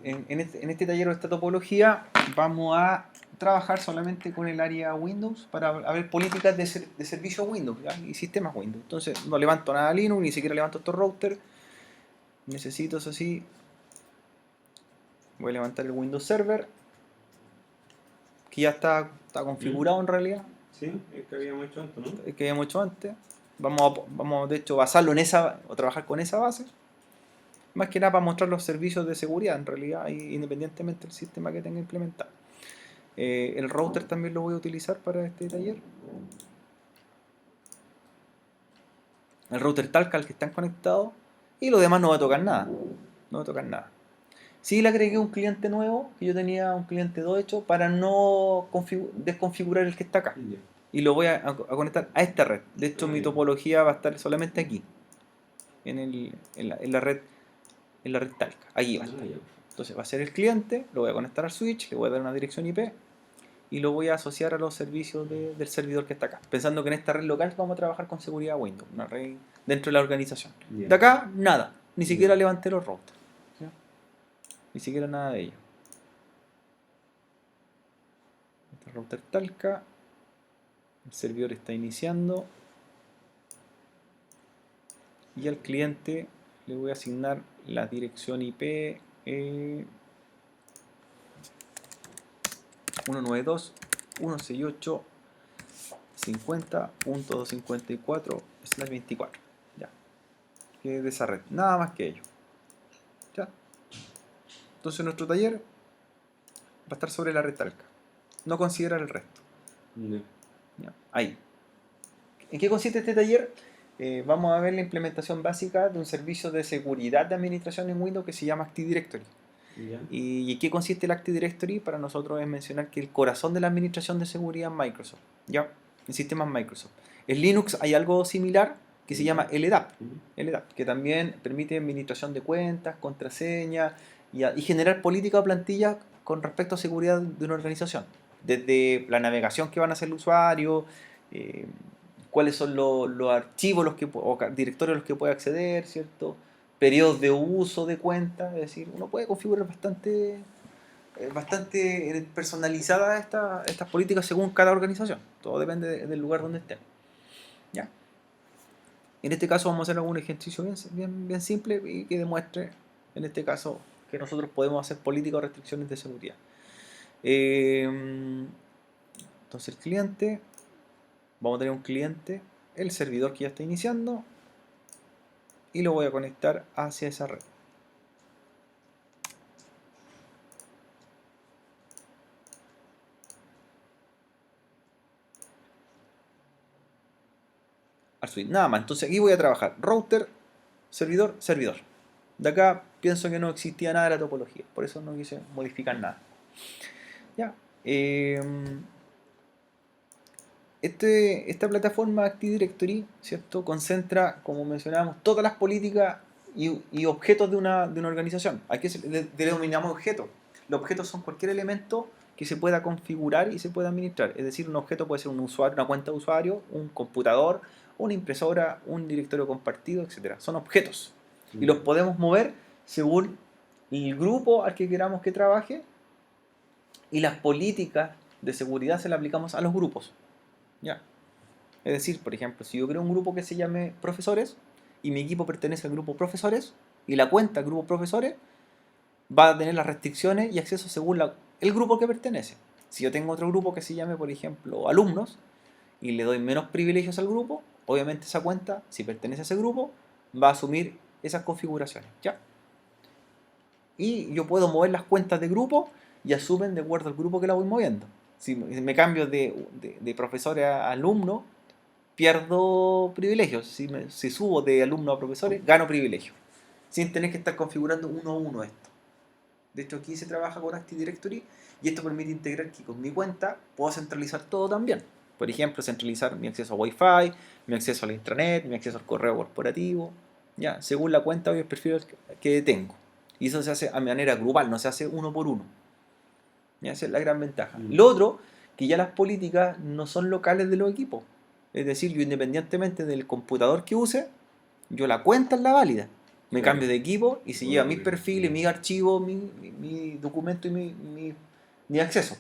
en este taller de esta topología vamos a trabajar solamente con el área Windows para ver políticas de servicio Windows, ¿ya? Y sistemas Windows. Entonces no levanto nada Linux, ni siquiera levanto estos routers. Necesito, eso sí, voy a levantar el Windows Server, que ya está configurado en realidad. Sí, es que habíamos hecho antes, ¿no? El que habíamos hecho antes. Vamos de hecho basarlo en esa, o trabajar con esa base. Más que nada para mostrar los servicios de seguridad en realidad, independientemente del sistema que tenga implementado. El router también lo voy a utilizar para este taller. El router Talca al que están conectados. Y lo demás no va a tocar nada. No va a tocar nada. Sí le agregué un cliente nuevo, que yo tenía un cliente 2 hecho, para no desconfigurar el que está acá. Ya. Y lo voy a conectar a esta red. De hecho, mi topología va a estar solamente aquí. En la red Talca. Aquí va a estar. Ya. Entonces va a ser el cliente, lo voy a conectar al switch, le voy a dar una dirección IP y lo voy a asociar a los servicios del servidor que está acá. Pensando que en esta red local vamos a trabajar con seguridad Windows, una red dentro de la organización. Ya. De acá, nada. Ni siquiera Ya. levanté los routers. ¿Ya? Ni siquiera nada de ello. Este router Talca. El servidor está iniciando. Y al cliente le voy a asignar la dirección IP 192.168.50.254/24. Ya. Que es de esa red. Nada más que ello. Ya. Entonces nuestro taller va a estar sobre la red Talca. No considerar el resto. Ya. Ya. Ahí. ¿En qué consiste este taller? Vamos a ver la implementación básica de un servicio de seguridad de administración en Windows que se llama Active Directory. Ya. ¿Y en qué consiste el Active Directory? Para nosotros es mencionar que el corazón de la administración de seguridad en Microsoft, ¿ya? En sistemas Microsoft. En Linux hay algo similar que se llama LDAP, que también permite administración de cuentas, contraseñas y generar política o plantilla con respecto a seguridad de una organización. Desde la navegación que van a hacer el usuario, cuáles son los archivos o directorios a los que puede acceder, ¿cierto? Periodos de uso de cuenta, es decir, uno puede configurar bastante personalizadas estas políticas según cada organización. Todo depende del lugar donde estén. ¿Ya? En este caso vamos a hacer algún ejercicio bien simple y que demuestre, en este caso, que nosotros podemos hacer políticas o restricciones de seguridad. Entonces el cliente, vamos a tener un cliente, el servidor que ya está iniciando, y lo voy a conectar hacia esa red. Al switch, nada más. Entonces aquí voy a trabajar router, servidor, servidor. De acá pienso que no existía nada de la topología, por eso no quise modificar nada. Ya. Esta plataforma Active Directory, ¿cierto? Concentra, como mencionábamos, todas las políticas y objetos de una organización. ¿A qué le denominamos objetos? Los objetos son cualquier elemento que se pueda configurar y se pueda administrar. Es decir, un objeto puede ser un usuario, una cuenta de usuario, un computador, una impresora, un directorio compartido, etc. Son objetos. Y los podemos mover según el grupo al que queramos que trabaje, y las políticas de seguridad se las aplicamos a los grupos. ¿Ya? Es decir, por ejemplo, si yo creo un grupo que se llame profesores y mi equipo pertenece al grupo profesores y la cuenta grupo profesores va a tener las restricciones y acceso según el grupo que pertenece. Si yo tengo otro grupo que se llame, por ejemplo, alumnos y le doy menos privilegios al grupo, obviamente esa cuenta, si pertenece a ese grupo, va a asumir esas configuraciones. ¿Ya? Y yo puedo mover las cuentas de grupo y asumen de acuerdo al grupo que la voy moviendo. Si me cambio de profesores a alumno, pierdo privilegios. Si subo de alumno a profesores, gano privilegios. Sin tener que estar configurando uno a uno esto. De hecho, aquí se trabaja con Active Directory y esto permite integrar que con mi cuenta puedo centralizar todo también. Por ejemplo, centralizar mi acceso a Wi-Fi, mi acceso a la intranet, mi acceso al correo corporativo, ¿ya? Según la cuenta o el perfil que tengo. Y eso se hace a manera grupal, no se hace uno por uno. ¿Ya? Esa es la gran ventaja. Lo otro, que ya las políticas no son locales de los equipos. Es decir, yo independientemente del computador que use, yo la cuenta es la válida. Me Claro. cambio de equipo y se lleva mis perfiles, mis archivos, mi documento y mi acceso.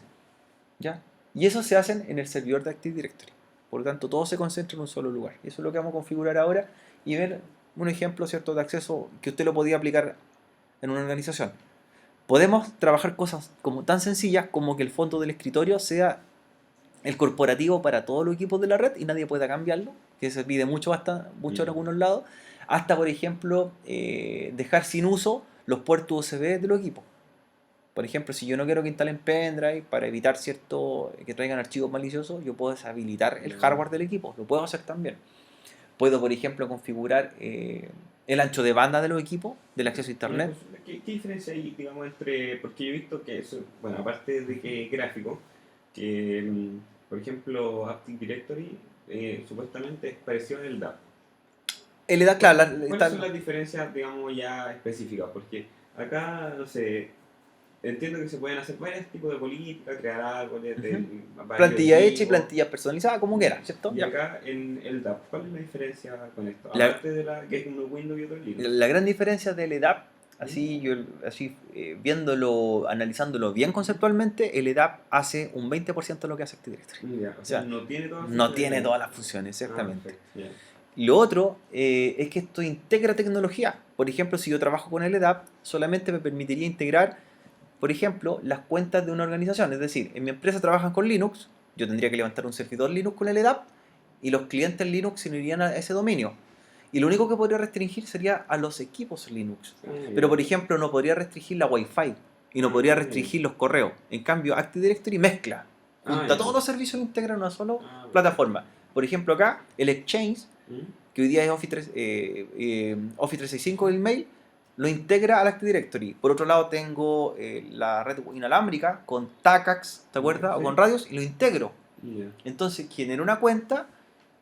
¿Ya? Y eso se hace en el servidor de Active Directory. Por lo tanto, todo se concentra en un solo lugar. Y eso es lo que vamos a configurar ahora y ver un ejemplo, ¿cierto?, de acceso que usted lo podía aplicar en una organización. Podemos trabajar cosas como tan sencillas como que el fondo del escritorio sea el corporativo para todos los equipos de la red y nadie pueda cambiarlo, que se pide mucho en algunos lados, hasta, por ejemplo, dejar sin uso los puertos USB de los equipos. Por ejemplo, si yo no quiero que instalen pendrive para evitar que traigan archivos maliciosos, yo puedo deshabilitar el hardware del equipo, lo puedo hacer también. Puedo, por ejemplo, configurar el ancho de banda de los equipos, del acceso a internet. ¿Qué diferencia hay, digamos, entre...? Porque yo he visto que eso, bueno, aparte de que es gráfico, que, por ejemplo, Active Directory supuestamente es parecido al LDAP. El edad, claro, ¿Cuáles son las diferencias, digamos, ya específicas? Porque acá, no sé, entiendo que se pueden hacer varios tipos de políticas, crear árboles, plantilla hecha y plantilla personalizada, como quiera, ¿cierto? Y acá en el DAP, ¿cuál es la diferencia con esto? La- Aparte de la que es uno Windows y otro Linux. La gran diferencia del EDAP, viéndolo, analizándolo bien conceptualmente, el EDAP hace un 20% de lo que hace Active Directory. Ya, o sea, no tiene todas las No funciones tiene de- todas las funciones, exactamente. perfecto, ya. Lo otro es que esto integra tecnología. Por ejemplo, si yo trabajo con el EDAP, solamente me permitiría integrar, por ejemplo, las cuentas de una organización. Es decir, en mi empresa trabajan con Linux, yo tendría que levantar un servidor Linux con el EDAP y los clientes Linux se unirían a ese dominio. Y lo único que podría restringir sería a los equipos Linux. Pero, por ejemplo, no podría restringir la Wi-Fi y no podría restringir los correos. En cambio, Active Directory mezcla. Junta todos los servicios e integra en una sola plataforma. Por ejemplo, acá, el Exchange, que hoy día es Office 365 del mail, lo integra al Active Directory. Por otro lado, tengo la red inalámbrica con TACAX, ¿te acuerdas? Sí. O con radios, y lo integro. Ya. Entonces, genero una cuenta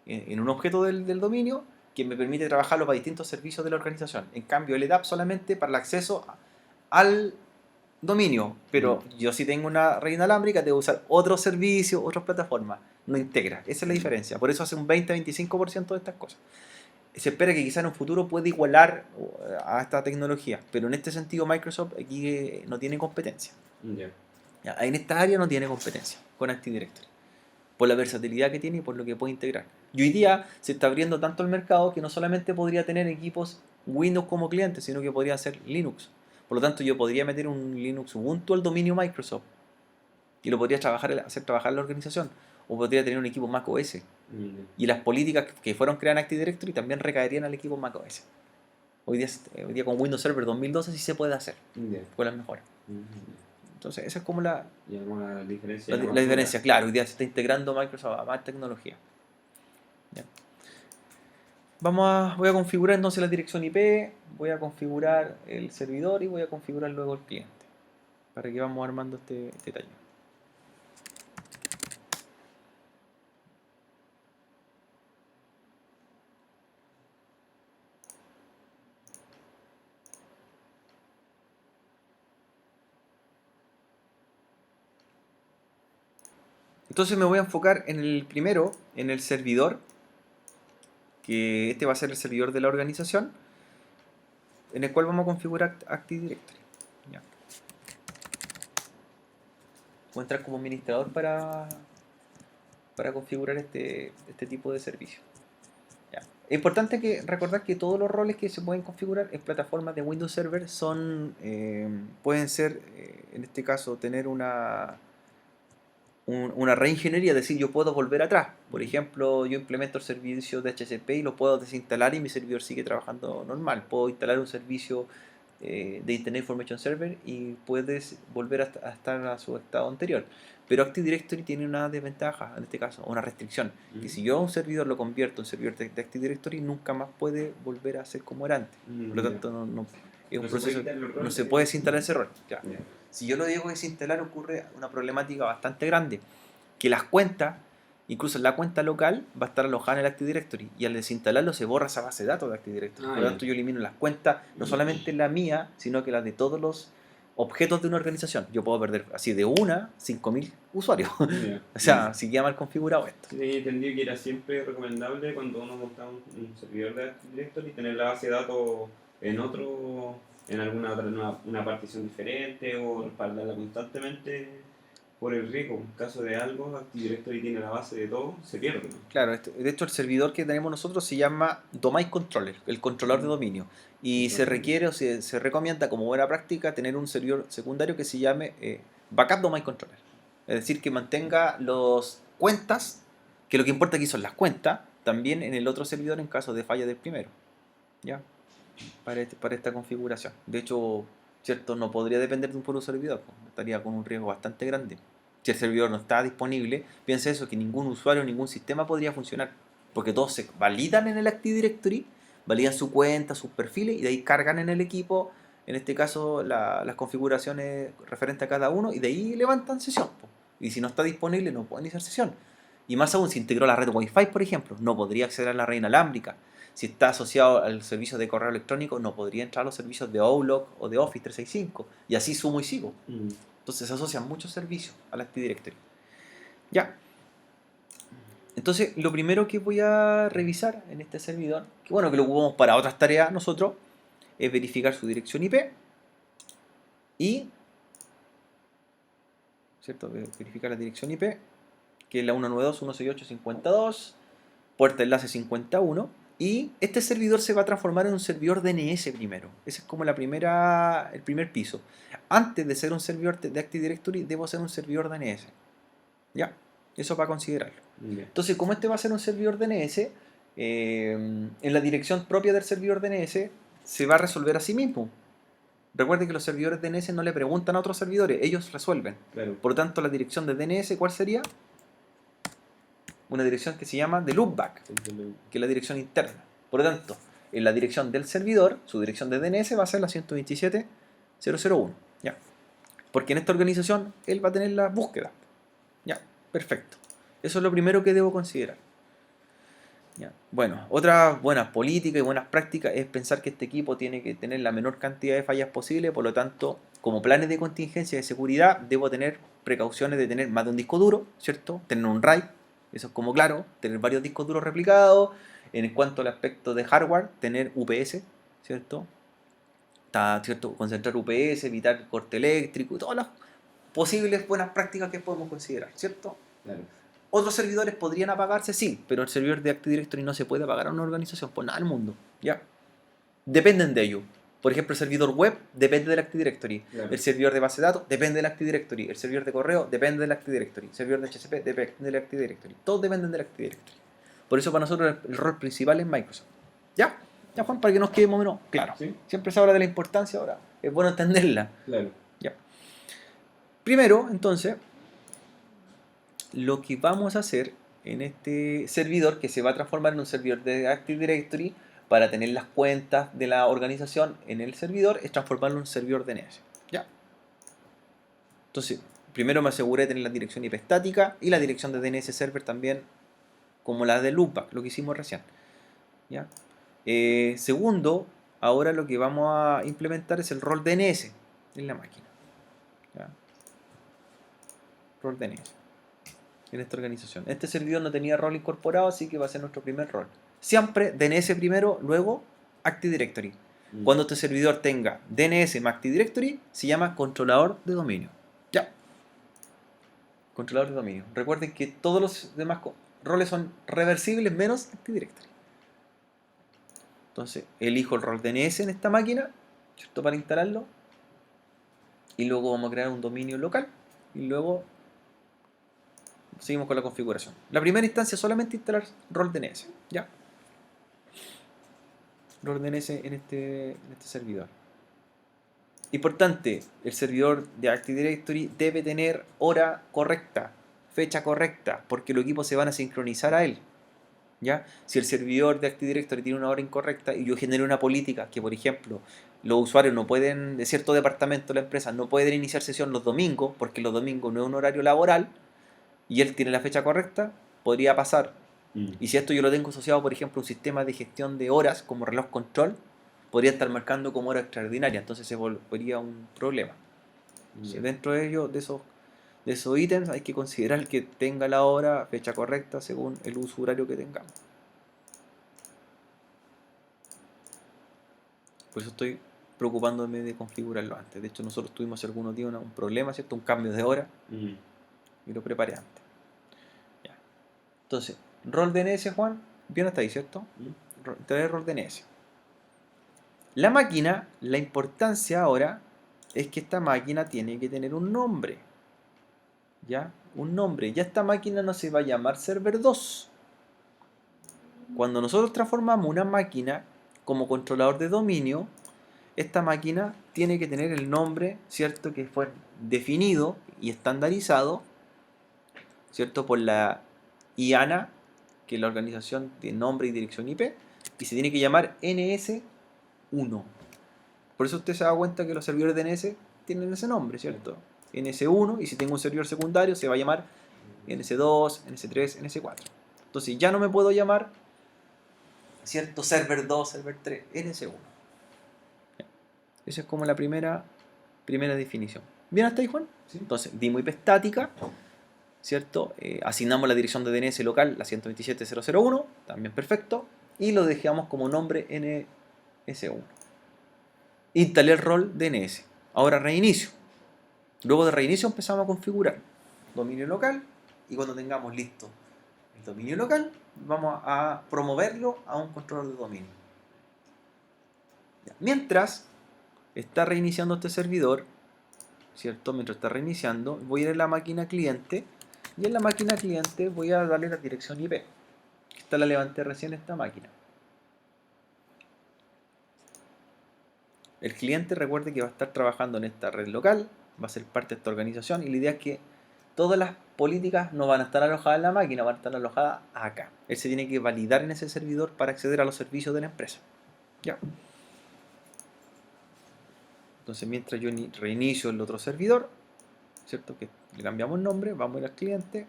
en un objeto del dominio que me permite trabajarlo para distintos servicios de la organización. En cambio, el EDAP solamente para el acceso al dominio, pero yo si tengo una red inalámbrica tengo que usar otros servicios, otras plataformas. No integra, esa es la diferencia. Por eso hace un 20-25% de estas cosas. Se espera que quizá en un futuro pueda igualar a esta tecnología, pero en este sentido Microsoft aquí no tiene competencia. Ya. Ya, en esta área no tiene competencia con Active Directory, por la versatilidad que tiene y por lo que puede integrar. Y hoy día se está abriendo tanto el mercado que no solamente podría tener equipos Windows como cliente, sino que podría ser Linux. Por lo tanto, yo podría meter un Linux Ubuntu al dominio Microsoft y lo podría hacer trabajar la organización. O podría tener un equipo Mac OS. Y las políticas que fueron creadas en Active Directory también recaerían al equipo Mac OS. Hoy día con Windows Server 2012 sí se puede hacer, Ya. con las mejoras. Entonces, esa es como la diferencia. la diferencia. Claro, hoy día se está integrando Microsoft a más tecnología. Ya. Voy a configurar entonces la dirección IP, voy a configurar el servidor y voy a configurar luego el cliente, para que vamos armando este taller. Entonces me voy a enfocar en el primero, en el servidor, que este va a ser el servidor de la organización, en el cual vamos a configurar Active Directory. Ya. Voy a entrar como administrador para configurar este tipo de servicio. Ya. Es importante recordar que todos los roles que se pueden configurar en plataformas de Windows Server pueden ser, en este caso, tener una reingeniería, es decir, yo puedo volver atrás. Por ejemplo, yo implemento el servicio de HCP y lo puedo desinstalar y mi servidor sigue trabajando normal. Puedo instalar un servicio de Internet Information Server y puedes volver a estar a su estado anterior. Pero Active Directory tiene una desventaja, en este caso, una restricción, que si yo a un servidor lo convierto en servidor de Active Directory, nunca más puede volver a ser como era antes. Por lo tanto, es un proceso, no se puede desinstalar ese rol. Ya. Si yo lo digo desinstalar, ocurre una problemática bastante grande, que las cuentas, incluso la cuenta local, va a estar alojada en el Active Directory, y al desinstalarlo se borra esa base de datos de Active Directory. Por lo tanto, yo elimino las cuentas, no solamente la mía, sino que las de todos los objetos de una organización. Yo puedo perder así de 5.000 usuarios. O sea, si queda mal configurado esto. Sí, entendí que era siempre recomendable cuando uno montaba un servidor de Active Directory tener la base de datos en otro, en alguna otra, una partición diferente o respaldarla constantemente por el riesgo. En caso de algo, Active Directory tiene la base de todo, se pierde, ¿no? Claro, de hecho el servidor que tenemos nosotros se llama Domain Controller, el controlador de dominio. Y se Entonces, requiere o se recomienda como buena práctica tener un servidor secundario que se llame Backup Domain Controller. Es decir, que mantenga las cuentas, que lo que importa aquí son las cuentas, también en el otro servidor en caso de falla del primero. ¿Ya? Para esta configuración. De hecho, ¿cierto? No podría depender de un puro servidor, pues, estaría con un riesgo bastante grande. Si el servidor no está disponible, piensa eso, que ningún usuario, ningún sistema podría funcionar, porque todos se validan en el Active Directory, validan su cuenta, sus perfiles, y de ahí cargan en el equipo, en este caso las configuraciones referentes a cada uno, y de ahí levantan sesión, pues. Y si no está disponible, no pueden iniciar sesión. Y más aún, si integró la red Wi-Fi, por ejemplo, no podría acceder a la red inalámbrica. Si está asociado al servicio de correo electrónico, no podría entrar a los servicios de Outlook o de Office 365. Y así sumo y sigo. Entonces se asocian muchos servicios al Active Directory. Ya. Entonces, lo primero que voy a revisar en este servidor, que bueno, que lo ocupamos para otras tareas nosotros, es verificar su dirección IP y, ¿cierto? Verificar la dirección IP, que es la 192.168.52, puerta enlace 51. Y este servidor se va a transformar en un servidor DNS primero. Ese es como el primer piso. Antes de ser un servidor de Active Directory, debo ser un servidor DNS. ¿Ya? Eso para considerarlo. ya. Entonces, como este va a ser un servidor DNS, en la dirección propia del servidor DNS se va a resolver a sí mismo. Recuerden que los servidores DNS no le preguntan a otros servidores, ellos resuelven. Claro. Por lo tanto, la dirección de DNS, ¿cuál sería? Una dirección que se llama de loopback, que es la dirección interna. Por lo tanto, en la dirección del servidor, su dirección de DNS va a ser la 127.001. ¿Ya? Porque en esta organización él va a tener la búsqueda. Ya, perfecto. Eso es lo primero que debo considerar. ¿Ya? Bueno, otra buena política y buenas prácticas es pensar que este equipo tiene que tener la menor cantidad de fallas posible, por lo tanto, como planes de contingencia de seguridad, debo tener precauciones de tener más de un disco duro, ¿cierto? Tener un RAID, eso es como claro, tener varios discos duros replicados. En cuanto al aspecto de hardware, tener UPS, ¿cierto? ¿Cierto? Concentrar UPS, evitar corte eléctrico, y todas las posibles buenas prácticas que podemos considerar, ¿cierto? Claro. Otros servidores podrían apagarse, sí, pero el servidor de Active Directory no se puede apagar a una organización por nada del mundo, ¿ya? Dependen de ello. Por ejemplo, el servidor web depende del Active Directory. Claro. El servidor de base de datos depende del Active Directory. El servidor de correo depende del Active Directory. El servidor de HCP depende del Active Directory. Todos dependen del Active Directory. Por eso para nosotros el rol principal es Microsoft. ¿Ya? ¿Ya, Juan? Para que nos quede más o menos claro. ¿Sí? Siempre se habla de la importancia, ahora es bueno entenderla. Claro. ¿Ya? Primero, entonces, lo que vamos a hacer en este servidor, que se va a transformar en un servidor de Active Directory para tener las cuentas de la organización en el servidor, es transformarlo en un servidor DNS. ¿Ya? Entonces, primero me aseguré de tener la dirección IP estática y la dirección de DNS server también, como la de loopback, lo que hicimos recién. ¿Ya? Segundo, ahora lo que vamos a implementar es el rol DNS en la máquina. ¿Ya? Rol DNS en esta organización. Este servidor no tenía rol incorporado, así que va a ser nuestro primer rol. Siempre DNS primero, luego Active Directory. Cuando este servidor tenga DNS más Active Directory, se llama controlador de dominio. Ya. Controlador de dominio. Recuerden que todos los demás roles son reversibles menos Active Directory. Entonces, elijo el rol DNS en esta máquina, ¿cierto? Para instalarlo. Y luego vamos a crear un dominio local. Y luego seguimos con la configuración. La primera instancia es solamente instalar rol DNS. ¿Ya? Rol DNS en este servidor. Importante, el servidor de Active Directory debe tener hora correcta, fecha correcta, porque los equipos se van a sincronizar a él. ¿Ya? Si el servidor de Active Directory tiene una hora incorrecta y yo genero una política que, por ejemplo, los usuarios no pueden, de cierto departamento de la empresa, no pueden iniciar sesión los domingos, porque los domingos no es un horario laboral, y él tiene la fecha correcta, podría pasar. Y si esto yo lo tengo asociado, por ejemplo, a un sistema de gestión de horas como reloj control, podría estar marcando como hora extraordinaria, entonces se volvería un problema. Entonces, dentro de ello, de esos ítems, hay que considerar que tenga la hora, fecha correcta, según el uso horario que tengamos. Por eso estoy preocupándome de configurarlo antes. De hecho, nosotros tuvimos hace algunos días un problema, ¿cierto? Un cambio de hora y lo preparé antes. Ya. Entonces, rol DNS, Juan, bien hasta ahí, ¿cierto? Traer rol DNS. La máquina, la importancia ahora es que esta máquina tiene que tener un nombre. ¿Ya? Un nombre. Ya esta máquina no se va a llamar server 2. Cuando nosotros transformamos una máquina como controlador de dominio, esta máquina tiene que tener el nombre, ¿cierto? Que fue definido y estandarizado, ¿cierto? Por la IANA, que es la organización de nombre y dirección IP, y se tiene que llamar NS1. Por eso usted se da cuenta que los servidores DNS tienen ese nombre, ¿cierto? NS1, y si tengo un servidor secundario se va a llamar NS2, NS3, NS4. Entonces ya no me puedo llamar, ¿cierto? Server 2, server 3, NS1. Esa es como la primera definición. ¿Bien hasta ahí, Juan? Sí. Entonces, dimos IP estática, ¿cierto? Asignamos la dirección de DNS local, la 127.0.0.1, también perfecto, y lo dejamos como nombre NS1. Instalé el rol DNS. Ahora reinicio. Luego de reinicio empezamos a configurar dominio local, y cuando tengamos listo el dominio local, vamos a promoverlo a un controlador de dominio. Mientras está reiniciando este servidor, ¿cierto? Mientras está reiniciando, voy a ir a la máquina cliente, y en la máquina cliente voy a darle la dirección IP. Esta la levanté recién esta máquina. El cliente, recuerde que va a estar trabajando en esta red local, va a ser parte de esta organización, y la idea es que todas las políticas no van a estar alojadas en la máquina, van a estar alojadas acá. Él se tiene que validar en ese servidor para acceder a los servicios de la empresa. ¿Ya? Entonces, mientras yo reinicio el otro servidor, ¿cierto? Que le cambiamos el nombre, vamos a ir al cliente,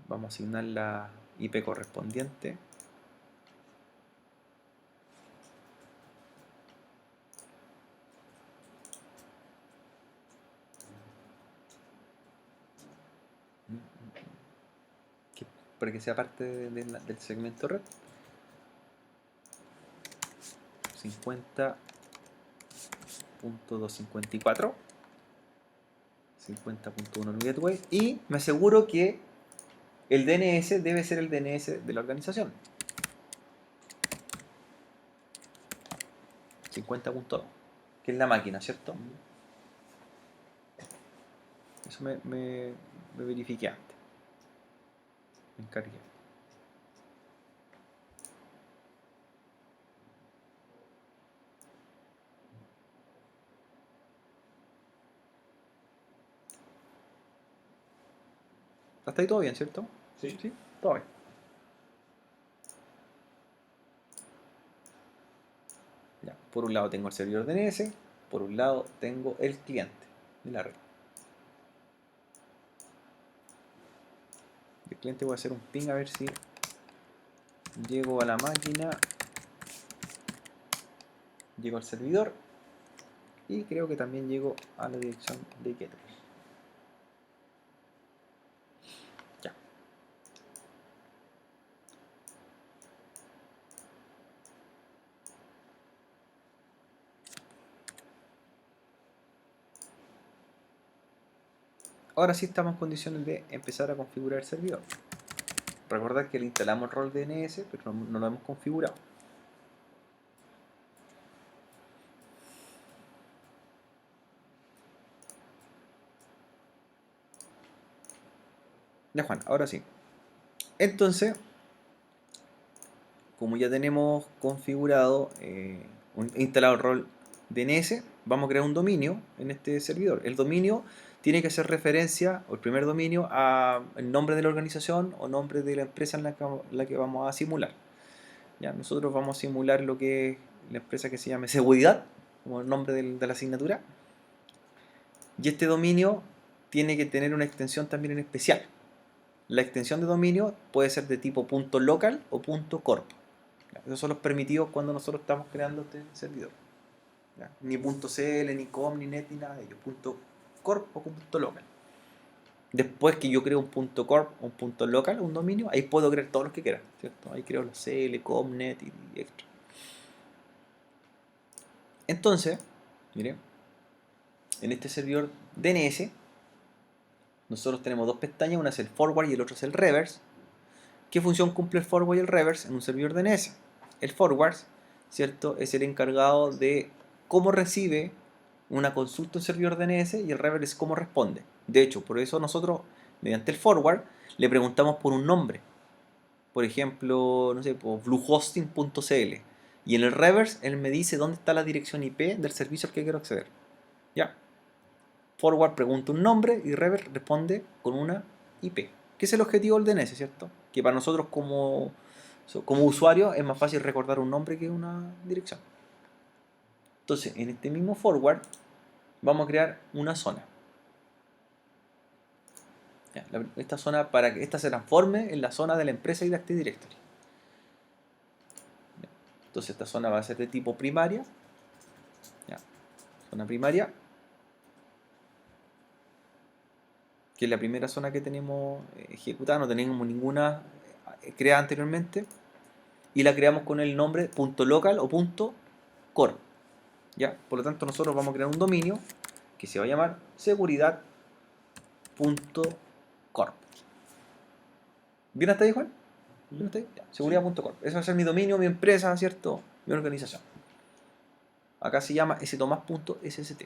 vamos a asignar la IP correspondiente. Para que sea parte del segmento red. 50.254, 50.1 gateway, y me aseguro que el DNS debe ser el DNS de la organización. 50.2, que es la máquina, ¿cierto? Eso me verifiqué antes. Me encargué. Hasta ahí todo bien, ¿cierto? Sí. Sí, todo bien. Ya, por un lado tengo el servidor DNS, por un lado tengo el cliente de la red. El cliente voy a hacer un ping a ver si llego a la máquina, llego al servidor, y creo que también llego a la dirección de gateway. Ya. Ahora sí estamos en condiciones de empezar a configurar el servidor. Recordad que le instalamos el rol DNS, pero no lo hemos configurado. Ya, Juan, ahora sí. Entonces, como ya tenemos configurado, instalado el rol DNS, vamos a crear un dominio en este servidor. El dominio tiene que hacer referencia, o el primer dominio, al nombre de la organización o nombre de la empresa en la que vamos a simular. Ya, nosotros vamos a simular lo que es la empresa que se llame Seguridad, como el nombre de la asignatura. Y este dominio tiene que tener una extensión también en especial. La extensión de dominio puede ser de tipo .local o .corp. Esos son los permitidos cuando nosotros estamos creando este servidor. ¿Ya? Ni .cl, ni com, ni net, ni nada de ello. .corp o .local. Después que yo creo un .corp o un .local, un dominio, ahí puedo crear todos los que quiera, ¿cierto? Ahí creo los CL, com, net y extra. Entonces, mire, en este servidor DNS, nosotros tenemos dos pestañas, una es el forward y el otro es el reverse. ¿Qué función cumple el forward y el reverse en un servidor DNS? El forward, ¿cierto?, es el encargado de cómo recibe una consulta un servidor DNS y el reverse es cómo responde. De hecho, por eso nosotros, mediante el forward, le preguntamos por un nombre. Por ejemplo, no sé, por bluehosting.cl. Y en el reverse, él me dice dónde está la dirección IP del servicio al que quiero acceder. ¿Ya? Forward pregunta un nombre y reverse responde con una IP. Que es el objetivo del DNS, ¿cierto? Que para nosotros como usuario es más fácil recordar un nombre que una dirección. Entonces, en este mismo forward vamos a crear una zona. Ya, esta zona, para que esta se transforme en la zona de la empresa y de Active Directory. Ya, entonces esta zona va a ser de tipo primaria. Ya, zona primaria, que es la primera zona que tenemos ejecutada, no tenemos ninguna creada anteriormente, y la creamos con el nombre .local o .core. ¿Ya? Por lo tanto, nosotros vamos a crear un dominio que se va a llamar seguridad.corp. ¿Bien hasta ahí, Juan? ¿Bien hasta ahí? Ya, seguridad.corp. Ese va a ser mi dominio, mi empresa, ¿cierto? Mi organización. Acá se llama stomas.sst.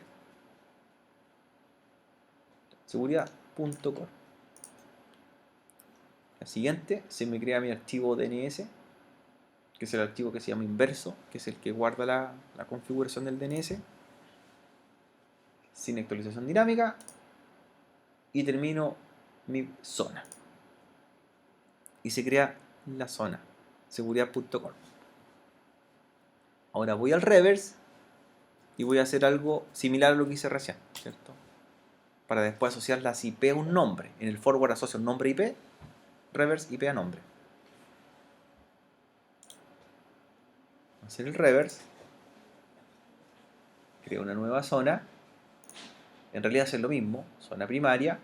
Seguridad.corp. La siguiente, se me crea mi archivo DNS, que es el archivo que se llama inverso, que es el que guarda la configuración del DNS, sin actualización dinámica, y termino mi zona. Y se crea la zona, seguridad.com. Ahora voy al reverse y voy a hacer algo similar a lo que hice recién, ¿cierto? Para después asociar las IP a un nombre. En el forward asocio un nombre IP, reverse IP a nombre. Voy a hacer el reverse, creo una nueva zona. En realidad es lo mismo, zona primaria.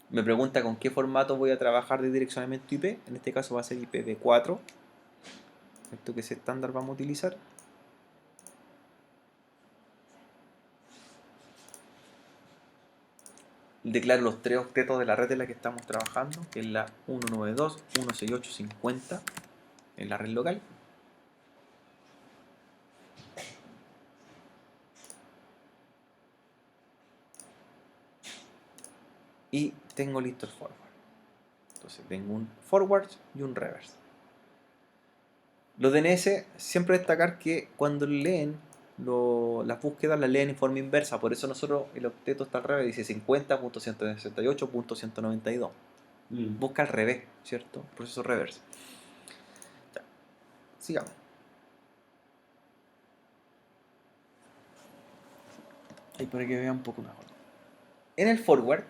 Me pregunta con qué formato voy a trabajar de direccionamiento IP. En este caso va a ser IPv4. Esto que es estándar vamos a utilizar. Declaro los tres octetos de la red en la que estamos trabajando, que es la 192.168.50 en la red local. Y tengo listo el forward. Entonces tengo un forward y un reverse. Los DNS, siempre destacar que cuando leen las búsquedas las leen en forma inversa. Por eso nosotros el octeto está al revés, dice 50.168.192. Busca al revés, ¿cierto? Proceso reverse. Ya. Sigamos. Ahí para que vean un poco mejor. En el forward,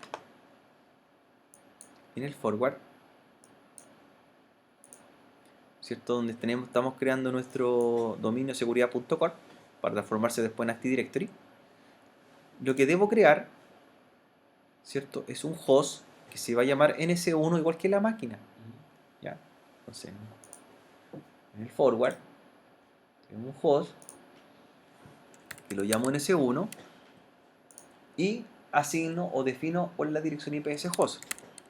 ¿cierto? Donde estamos creando nuestro dominio seguridad.com para transformarse después en Active Directory. Lo que debo crear, ¿cierto?, es un host que se va a llamar NS1 igual que la máquina. ¿Ya? Entonces, en el forward, tengo un host que lo llamo NS1 y asigno o defino cuál es la dirección IP de ese host,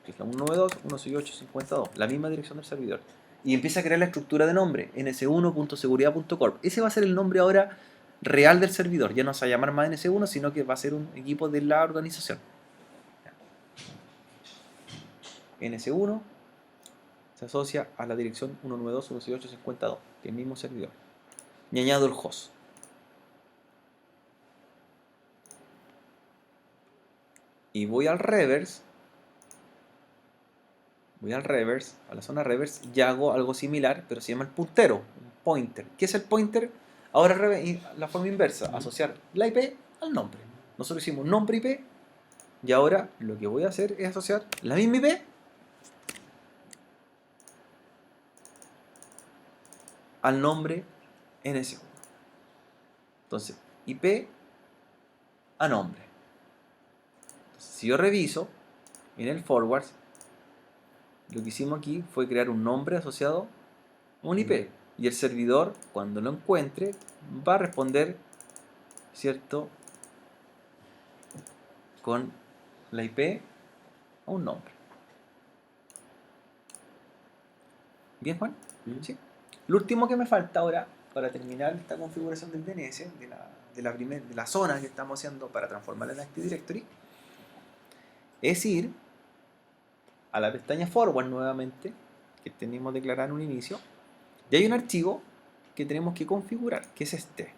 que es la 192.168.52, la misma dirección del servidor. Y empieza a crear la estructura de nombre, ns1.seguridad.corp. Ese va a ser el nombre ahora real del servidor. Ya no se va a llamar más ns1, sino que va a ser un equipo de la organización. ns1 se asocia a la dirección 192.168.52, que es el mismo servidor. Y añado el host. Y voy al reverse, a la zona reverse, y hago algo similar, pero se llama el puntero, un pointer. ¿Qué es el pointer? Ahora la forma inversa, asociar la IP al nombre. Nosotros hicimos nombre IP, y ahora lo que voy a hacer es asociar la misma IP al nombre NS1. Entonces, IP a nombre. Entonces, si yo reviso en el forward, lo que hicimos aquí fue crear un nombre asociado a un IP. Y el servidor, cuando lo encuentre, va a responder, ¿cierto?, con la IP a un nombre. ¿Bien, Juan? ¿Sí? Lo último que me falta ahora, para terminar esta configuración del DNS, de la zona que estamos haciendo para transformarla en Active Directory, es ir a la pestaña Forward nuevamente, que tenemos declarada en un inicio, y hay un archivo que tenemos que configurar, que es este.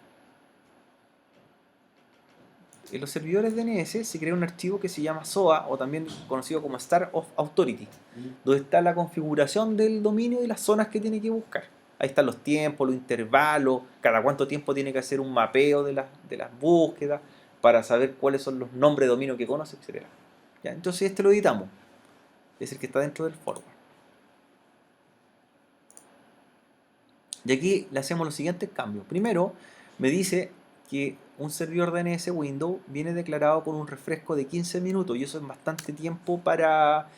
En los servidores DNS se crea un archivo que se llama SOA, o también conocido como Start of Authority, donde está la configuración del dominio y las zonas que tiene que buscar. Ahí están los tiempos, los intervalos, cada cuánto tiempo tiene que hacer un mapeo de las búsquedas para saber cuáles son los nombres de dominio que conoce, etc. ¿Ya? Entonces este lo editamos, es el que está dentro del forward. Y aquí le hacemos los siguientes cambios. Primero, me dice que un servidor DNS Windows viene declarado con un refresco de 15 minutos y eso es bastante tiempo para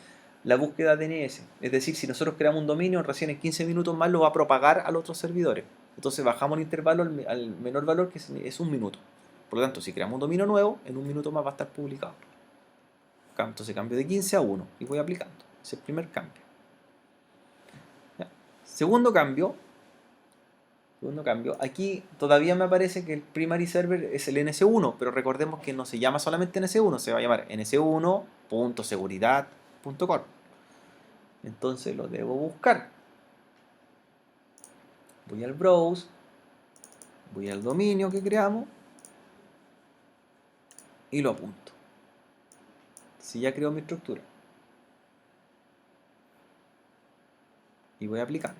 la búsqueda DNS. Es decir, si nosotros creamos un dominio, recién en 15 minutos más lo va a propagar a los otros servidores. Entonces bajamos el intervalo al menor valor, que es un minuto. Por lo tanto, si creamos un dominio nuevo, en un minuto más va a estar publicado. Entonces cambio de 15 a 1 y voy aplicando. Ese es el primer cambio. ¿Ya? Segundo cambio, aquí todavía me aparece que el primary server es el NS1, pero recordemos que no se llama solamente NS1, se va a llamar ns1.seguridad.com. Entonces lo debo buscar. Voy al browse, voy al dominio que creamos y lo apunto. Si ya creo mi estructura. Y voy aplicando.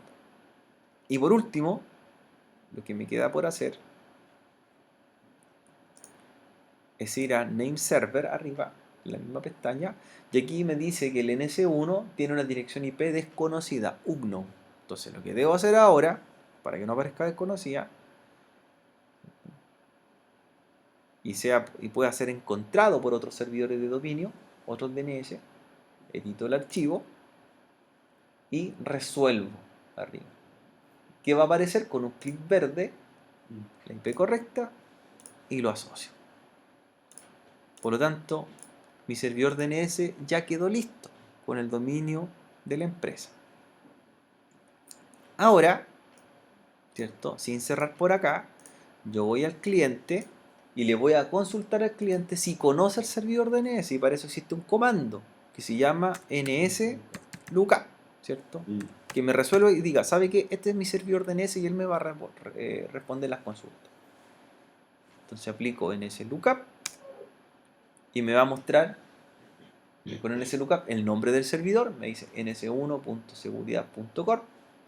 Y por último, lo que me queda por hacer es ir a Name Server arriba, en la misma pestaña, y aquí me dice que el NS1 tiene una dirección IP desconocida, unknown. Entonces lo que debo hacer ahora, para que no aparezca desconocida, y pueda ser encontrado por otros servidores de dominio, otros DNS, edito el archivo y resuelvo arriba. ¿Qué va a aparecer? Con un clic verde, la IP correcta, y lo asocio. Por lo tanto, mi servidor DNS ya quedó listo con el dominio de la empresa. Ahora, ¿cierto?, sin cerrar por acá, yo voy al cliente y le voy a consultar al cliente si conoce el servidor DNS, y para eso existe un comando que se llama nslookup, ¿cierto? Que me resuelve y diga, ¿sabe qué? Este es mi servidor DNS y él me va a responder las consultas. Entonces aplico nslookup y me va a mostrar con nslookup el nombre del servidor, me dice ns1.seguridad.com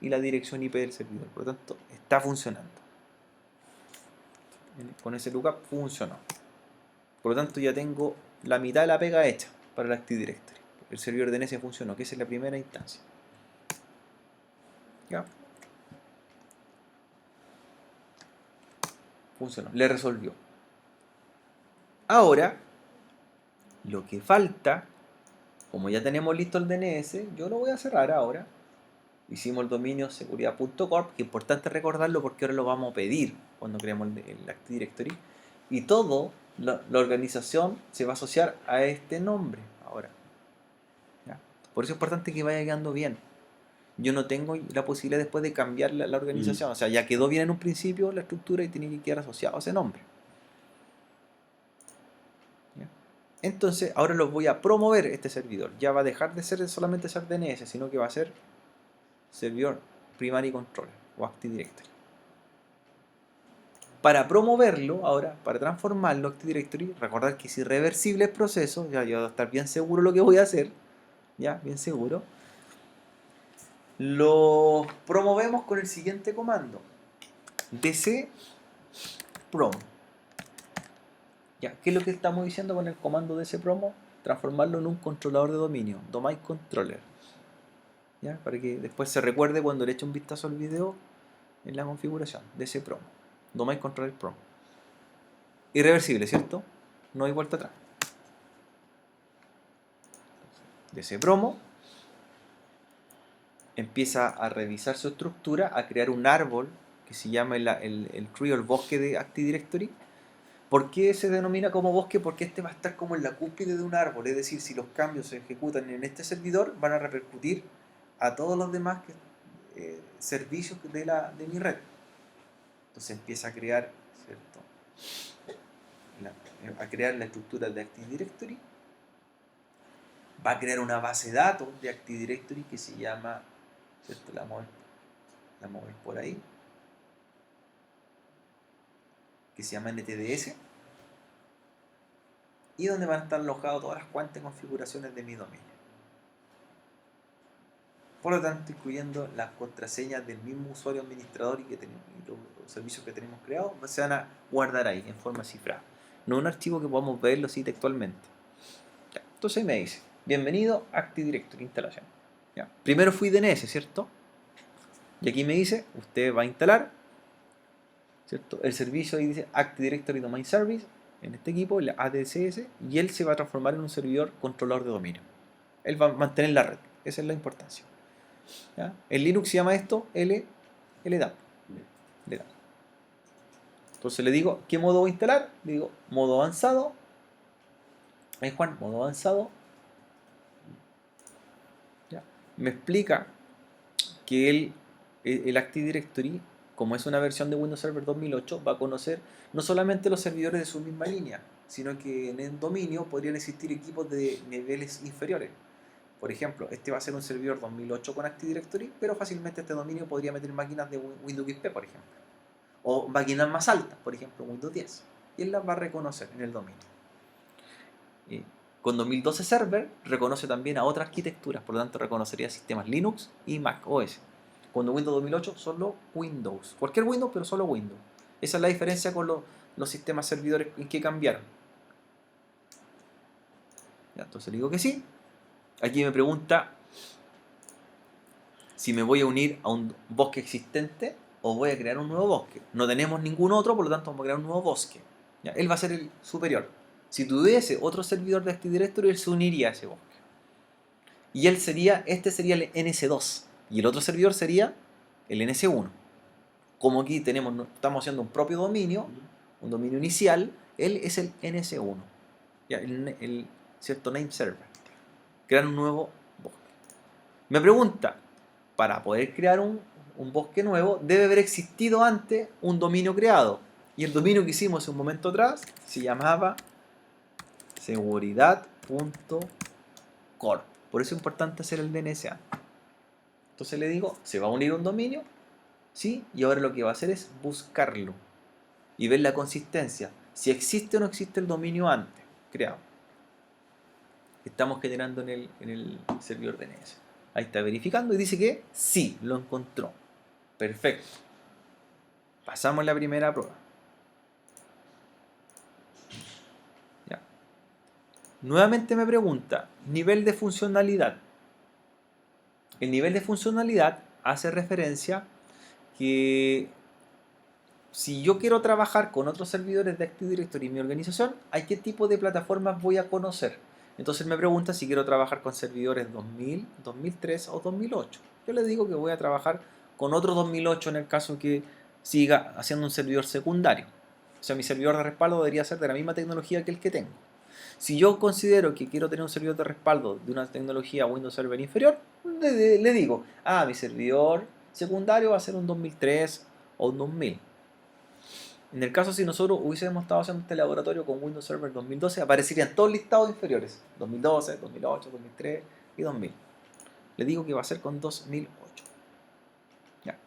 y la dirección IP del servidor. Por lo tanto, está funcionando. Con ese lookup funcionó. Por lo tanto, ya tengo la mitad de la pega hecha para el Active Directory. El servidor DNS funcionó, que esa es la primera instancia. ¿Ya? Funcionó, le resolvió. Ahora, lo que falta, como ya tenemos listo el DNS, yo lo voy a cerrar ahora. Hicimos el dominio seguridad.corp, que es importante recordarlo porque ahora lo vamos a pedir cuando creemos el Active Directory. Y todo, la organización se va a asociar a este nombre ahora. ¿Ya? Por eso es importante que vaya quedando bien. Yo no tengo la posibilidad después de cambiar la organización. O sea, ya quedó bien en un principio la estructura y tiene que quedar asociado a ese nombre. ¿Ya? Entonces, ahora lo voy a promover este servidor. Ya va a dejar de ser solamente ser DNS, sino que va a ser servidor Primary Controller o Active Directory. Para promoverlo ahora, para transformarlo Active Directory, recordar que es irreversible el proceso, ya yo voy a estar bien seguro de lo que voy a hacer, ya, bien seguro. Lo promovemos con el siguiente comando: dc promo. Ya, ¿qué es lo que estamos diciendo con el comando dc promo? Transformarlo en un controlador de dominio, domain controller. ¿Ya? Para que después se recuerde cuando le eche un vistazo al video en la configuración dc promo, domain controller promo. Irreversible, ¿cierto? No hay vuelta atrás. Dc promo empieza a revisar su estructura, a crear un árbol que se llama el tree o el bosque de Active Directory. ¿Por qué se denomina como bosque? Porque este va a estar como en la cúspide de un árbol, es decir, si los cambios se ejecutan en este servidor, van a repercutir a todos los demás servicios de mi red. Entonces empieza a crear, ¿cierto? A crear la estructura de Active Directory. Va a crear una base de datos de Active Directory que se llama, ¿cierto? La vamos a ver por ahí, que se llama NTDS, y donde van a estar alojadas todas las cuantas configuraciones de mi dominio. Por lo tanto, incluyendo las contraseñas del mismo usuario administrador y los servicios que tenemos creados, se van a guardar ahí en forma cifrada. No un archivo que podamos verlo así textualmente. Ya. Entonces me dice, bienvenido a Active Directory instalación. Ya. Primero fui DNS, ¿cierto? Y aquí me dice, usted va a instalar, ¿cierto? El servicio ahí dice Active Directory Domain Service, en este equipo, el ADSS, y él se va a transformar en un servidor controlador de dominio. Él va a mantener la red, esa es la importancia. ¿Ya? En Linux se llama esto LDAP. Entonces le digo, ¿qué modo voy a instalar? Le digo, modo avanzado. Ahí Juan, modo avanzado. ¿Ya? Me explica que el Active Directory, como es una versión de Windows Server 2008, va a conocer no solamente los servidores de su misma línea, sino que en el dominio podrían existir equipos de niveles inferiores. Por ejemplo, este va a ser un servidor 2008 con Active Directory, pero fácilmente este dominio podría meter máquinas de Windows XP, por ejemplo. O máquinas más altas, por ejemplo, Windows 10. Y él las va a reconocer en el dominio. Con 2012 Server reconoce también a otras arquitecturas, por lo tanto reconocería sistemas Linux y Mac OS. Cuando Windows 2008 solo Windows. Cualquier Windows, pero solo Windows. Esa es la diferencia con los sistemas servidores en que cambiaron. Ya, entonces le digo que sí. Aquí me pregunta si me voy a unir a un bosque existente o voy a crear un nuevo bosque. No tenemos ningún otro, por lo tanto vamos a crear un nuevo bosque. ¿Ya? Él va a ser el superior. Si tuviese otro servidor de Active Directory, él se uniría a ese bosque. Y este sería el NS2. Y el otro servidor sería el NS1. Como aquí estamos haciendo un propio dominio, un dominio inicial, él es el NS1. ¿Ya? El cierto name server. Crear un nuevo bosque. Me pregunta, para poder crear un bosque nuevo, debe haber existido antes un dominio creado. Y el dominio que hicimos hace un momento atrás se llamaba seguridad.corp. Por eso es importante hacer el DNS. Entonces le digo, ¿se va a unir un dominio? Sí, y ahora lo que va a hacer es buscarlo y ver la consistencia. Si existe o no existe el dominio antes creado. Estamos generando en el servidor DNS. Ahí está verificando y dice que sí, lo encontró. Perfecto. Pasamos la primera prueba. Ya. Nuevamente me pregunta, nivel de funcionalidad. El nivel de funcionalidad hace referencia que si yo quiero trabajar con otros servidores de Active Directory en mi organización, ¿a qué tipo de plataformas voy a conocer? Entonces me pregunta si quiero trabajar con servidores 2000, 2003 o 2008. Yo le digo que voy a trabajar con otro 2008 en el caso que siga haciendo un servidor secundario. O sea, mi servidor de respaldo debería ser de la misma tecnología que el que tengo. Si yo considero que quiero tener un servidor de respaldo de una tecnología Windows Server inferior, le digo, mi servidor secundario va a ser un 2003 o un 2000. En el caso si nosotros hubiésemos estado haciendo este laboratorio con Windows Server 2012, aparecerían todos listados inferiores. 2012, 2008, 2003 y 2000. Le digo que va a ser con 2008. Ya.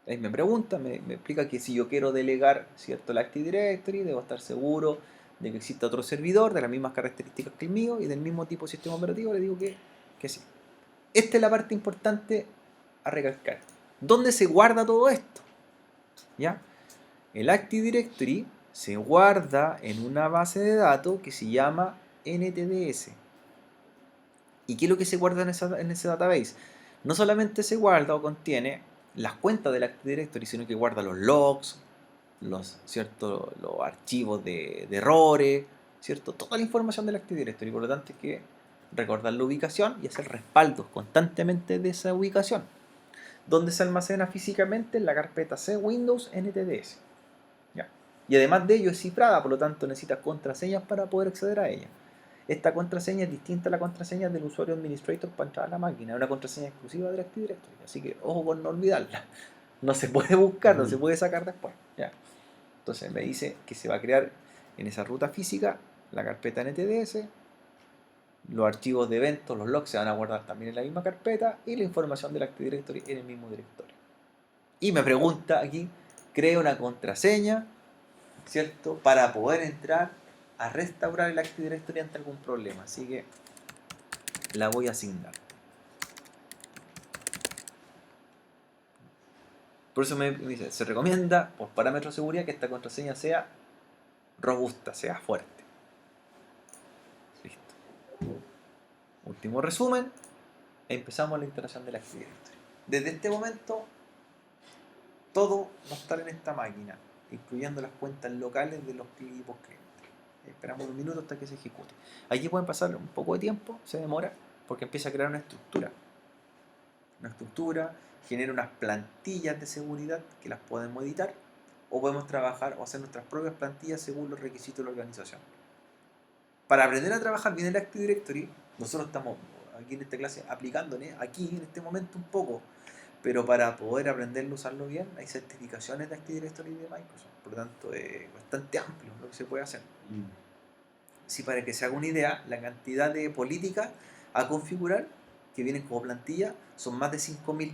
Ahí me pregunta, me explica que si yo quiero delegar, ¿cierto?, el Active Directory, debo estar seguro de que exista otro servidor de las mismas características que el mío y del mismo tipo de sistema operativo. Le digo que sí. Esta es la parte importante a recalcar. ¿Dónde se guarda todo esto? ¿Ya? El Active Directory se guarda en una base de datos que se llama NTDS. ¿Y qué es lo que se guarda en ese database? No solamente se guarda o contiene las cuentas del Active Directory, sino que guarda los logs, ¿cierto? Los archivos de errores, ¿cierto? Toda la información del Active Directory. Por lo tanto, hay que recordar la ubicación y hacer respaldos constantemente de esa ubicación, donde se almacena físicamente en la carpeta C Windows NTDS. ¿Ya? Y además de ello es cifrada, por lo tanto necesitas contraseñas para poder acceder a ella. Esta contraseña es distinta a la contraseña del usuario administrator para entrar a la máquina, es una contraseña exclusiva del Active Directory, así que ojo con no olvidarla. No se puede buscar, no se puede sacar después. ¿Ya? Entonces me dice que se va a crear en esa ruta física la carpeta NTDS, los archivos de eventos, los logs se van a guardar también en la misma carpeta y la información del Active Directory en el mismo directorio. Y me pregunta aquí, crea una contraseña, ¿cierto? Para poder entrar a restaurar el Active Directory ante algún problema. Así que la voy a asignar. Por eso me dice, se recomienda, por parámetros de seguridad, que esta contraseña sea robusta, sea fuerte. Listo. Último resumen, empezamos la instalación del Active Directory. Desde este momento, todo va a estar en esta máquina, incluyendo las cuentas locales de los equipos clientes. Esperamos un minuto hasta que se ejecute. Aquí pueden pasar un poco de tiempo, se demora, porque empieza a crear una estructura. Una estructura, genera unas plantillas de seguridad que las podemos editar, o podemos trabajar o hacer nuestras propias plantillas según los requisitos de la organización. Para aprender a trabajar bien el Active Directory, nosotros estamos aquí en esta clase aplicándole aquí en este momento un poco, pero para poder aprenderlo a usarlo bien hay certificaciones de Active Directory de Microsoft, por lo tanto es bastante amplio lo que se puede hacer. Sí, para que se haga una idea, la cantidad de políticas a configurar que vienen como plantilla son más de 5.000.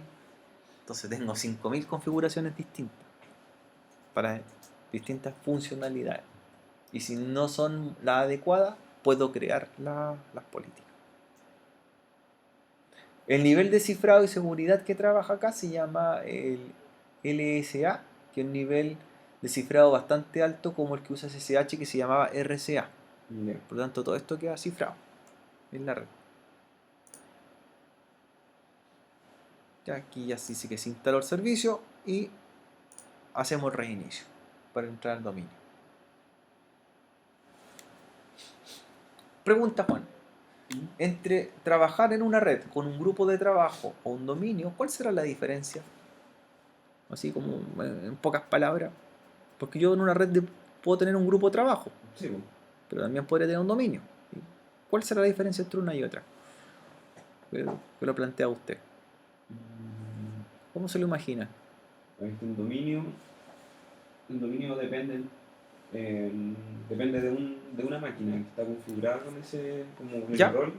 Entonces tengo 5.000 configuraciones distintas para distintas funcionalidades. Y si no son las adecuadas, puedo crear las políticas. El nivel de cifrado y seguridad que trabaja acá se llama el LSA, que es un nivel de cifrado bastante alto como el que usa SSH, que se llamaba RCA. Por lo tanto, todo esto queda cifrado en la red. Ya aquí ya sí que se instaló el servicio y hacemos reinicio para entrar al dominio. Pregunta Juan. Entre trabajar en una red con un grupo de trabajo o un dominio, ¿cuál será la diferencia? Así como en pocas palabras. Porque yo en una red puedo tener un grupo de trabajo, Sí, pero también podría tener un dominio. ¿Cuál será la diferencia entre una y otra? ¿Qué lo plantea usted? ¿Cómo se lo imagina? un dominio depende de una máquina que está configurada con ese como un ¿Ya? rol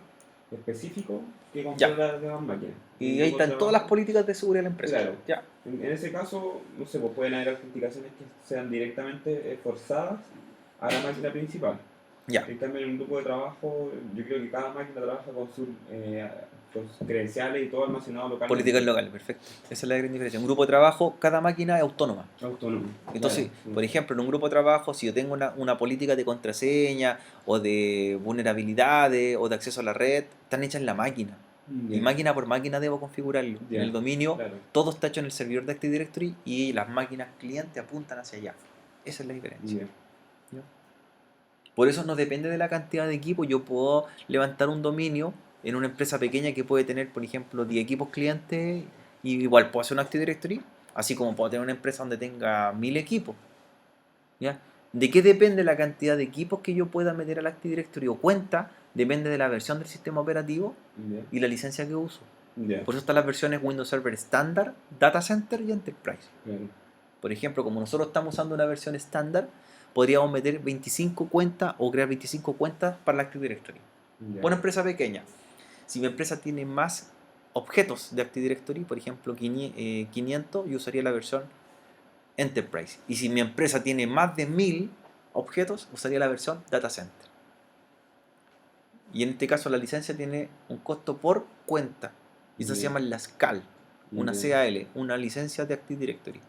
específico que Ya. controla las demás máquinas. Y ahí están todas las políticas de seguridad de la empresa. Claro. Ya. En ese caso, no sé, pues pueden haber autenticaciones que sean directamente forzadas a la máquina principal. Ya. En cambio, en un grupo de trabajo, yo creo que cada máquina trabaja con sus credenciales y todo almacenado localmente. Políticas locales, perfecto. Esa es la gran diferencia. En un grupo de trabajo, cada máquina es autónoma. Autónomo. Entonces, Claro. por ejemplo, en un grupo de trabajo, si yo tengo una política de contraseña o de vulnerabilidades o de acceso a la red, están hechas en la máquina. Y máquina por máquina debo configurarlo. En el dominio, claro, todo está hecho en el servidor de Active Directory y las máquinas clientes apuntan hacia allá. Esa es la diferencia. ¿Ya? Por eso no depende de la cantidad de equipos. Yo puedo levantar un dominio en una empresa pequeña que puede tener, por ejemplo, 10 equipos clientes y igual puedo hacer un Active Directory, así como puedo tener una empresa donde tenga 1000 equipos. ¿Ya? ¿De qué depende la cantidad de equipos que yo pueda meter al Active Directory o cuenta? Depende de la versión del sistema operativo y la licencia que uso. Por eso están las versiones Windows Server estándar, Data Center y Enterprise. Por ejemplo, como nosotros estamos usando una versión estándar, podríamos meter 25 cuentas o crear 25 cuentas para el Active Directory. Una empresa pequeña. Si mi empresa tiene más objetos de Active Directory, por ejemplo 500, yo usaría la versión Enterprise. Y si mi empresa tiene más de 1000 objetos, usaría la versión Data Center. Y en este caso la licencia tiene un costo por cuenta. Y eso se llama la SCAL, una CAL, una licencia de Active Directory.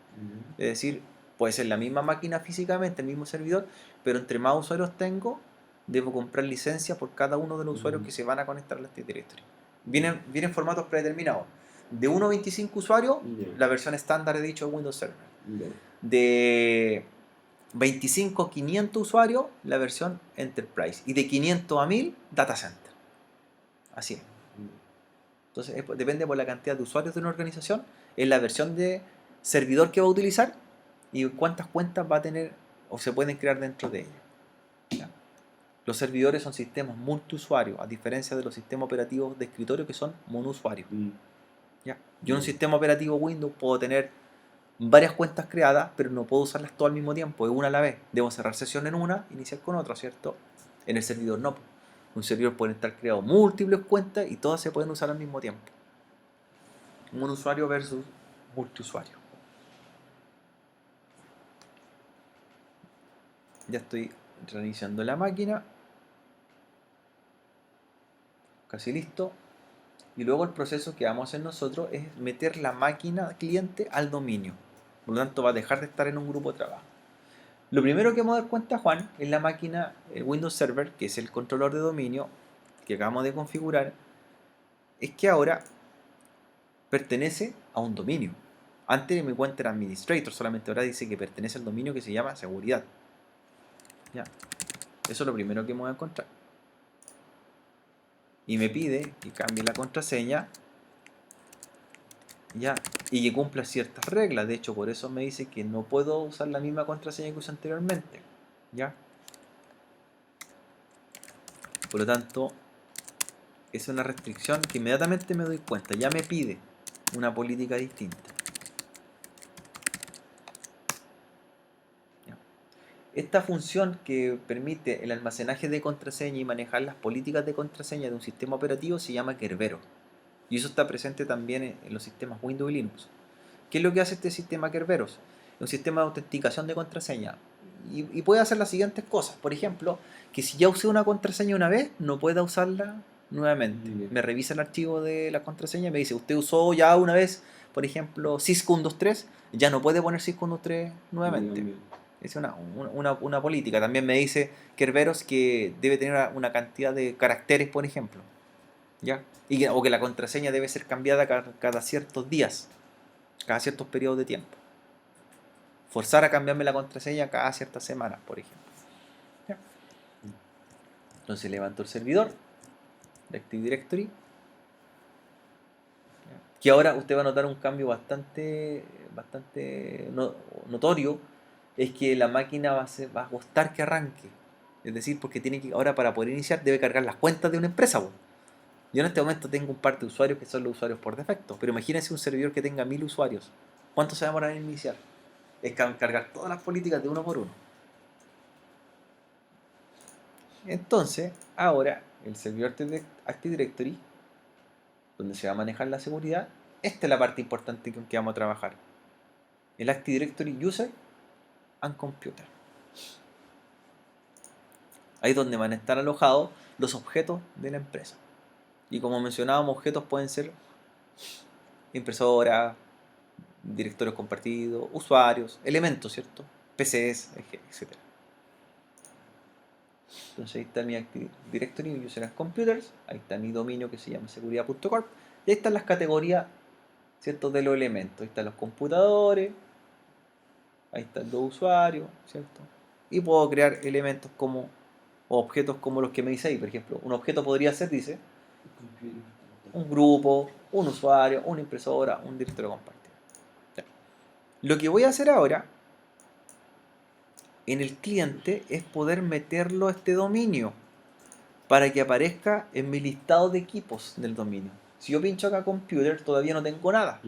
Es decir, puede ser la misma máquina físicamente, el mismo servidor, pero entre más usuarios tengo, debo comprar licencia por cada uno de los usuarios que se van a conectar al Active Directory. Vienen formatos predeterminados. De 1 a 25 usuarios, Ya. la versión estándar, he dicho, de Windows Server. Ya. De 25 a 500 usuarios, la versión Enterprise. Y de 500 a 1000, Data Center. Así es. Entonces, depende por la cantidad de usuarios de una organización, es la versión de servidor que va a utilizar y cuántas cuentas va a tener o se pueden crear dentro de ella. ¿Ya? Los servidores son sistemas multiusuarios, a diferencia de los sistemas operativos de escritorio que son monousuarios. ¿Ya? Yo en un sistema operativo Windows puedo tener varias cuentas creadas, pero no puedo usarlas todas al mismo tiempo, es una a la vez. Debo cerrar sesión en una, iniciar con otra, ¿cierto? En el servidor no. Un servidor puede estar creado múltiples cuentas y todas se pueden usar al mismo tiempo. Un usuario versus multiusuario. Ya estoy reiniciando la máquina. Casi listo. Y luego el proceso que vamos a hacer nosotros es meter la máquina cliente al dominio. Por lo tanto va a dejar de estar en un grupo de trabajo. Lo primero que vamos a dar cuenta, Juan, es la máquina, el Windows Server, que es el controlador de dominio que acabamos de configurar, es que ahora pertenece a un dominio. Antes mi cuenta era administrator, solamente ahora dice que pertenece al dominio que se llama seguridad. ¿Ya? Eso es lo primero que vamos a encontrar. Y me pide que cambie la contraseña, ¿ya? Y que cumpla ciertas reglas. De hecho, por eso me dice que no puedo usar la misma contraseña que usé anteriormente. ¿Ya? Por lo tanto, es una restricción que inmediatamente me doy cuenta. Ya me pide una política distinta. ¿Ya? Esta función que permite el almacenaje de contraseña y manejar las políticas de contraseña de un sistema operativo se llama Kerberos. Y eso está presente también en los sistemas Windows y Linux. ¿Qué es lo que hace este sistema Kerberos? Es un sistema de autenticación de contraseña. Y puede hacer las siguientes cosas. Por ejemplo, que si ya usé una contraseña una vez, no pueda usarla nuevamente. Me revisa el archivo de la contraseña y me dice, usted usó ya una vez, por ejemplo, Cisco123, ya no puede poner Cisco123 nuevamente. Es una política. También me dice Kerberos que debe tener una cantidad de caracteres, por ejemplo. ¿Ya? O que la contraseña debe ser cambiada cada ciertos días, cada ciertos periodos de tiempo. Forzar a cambiarme la contraseña cada ciertas semanas, por ejemplo. ¿Ya? Entonces levanto el servidor de Active Directory. ¿Ya? Que ahora usted va a notar un cambio bastante notorio. Es que la máquina va a costar que arranque. Es decir, porque tiene que, ahora para poder iniciar debe cargar las cuentas de una empresa. Yo en este momento tengo un par de usuarios que son los usuarios por defecto. Pero imagínense un servidor que tenga 1000 usuarios. ¿Cuánto se va a demorar en iniciar? Es cargar todas las políticas de uno por uno. Entonces, ahora el servidor de Active Directory, donde se va a manejar la seguridad, esta es la parte importante con que vamos a trabajar. El Active Directory User and Computer. Ahí es donde van a estar alojados los objetos de la empresa. Y como mencionábamos, objetos pueden ser impresoras, directorios compartidos, usuarios, elementos, ¿cierto? PCs, etc. Entonces ahí está mi Active Directory, User and Computers, ahí está mi dominio que se llama seguridad.corp, y ahí están las categorías, ¿cierto?, de los elementos. Ahí están los computadores, ahí están los usuarios, ¿cierto? Y puedo crear elementos como, o objetos como los que me dice ahí. Por ejemplo, un objeto podría ser, dice, un grupo, un usuario, una impresora, un directorio compartido. Ya. Lo que voy a hacer ahora en el cliente es poder meterlo a este dominio para que aparezca en mi listado de equipos del dominio. Si yo pincho acá computer, todavía no tengo nada.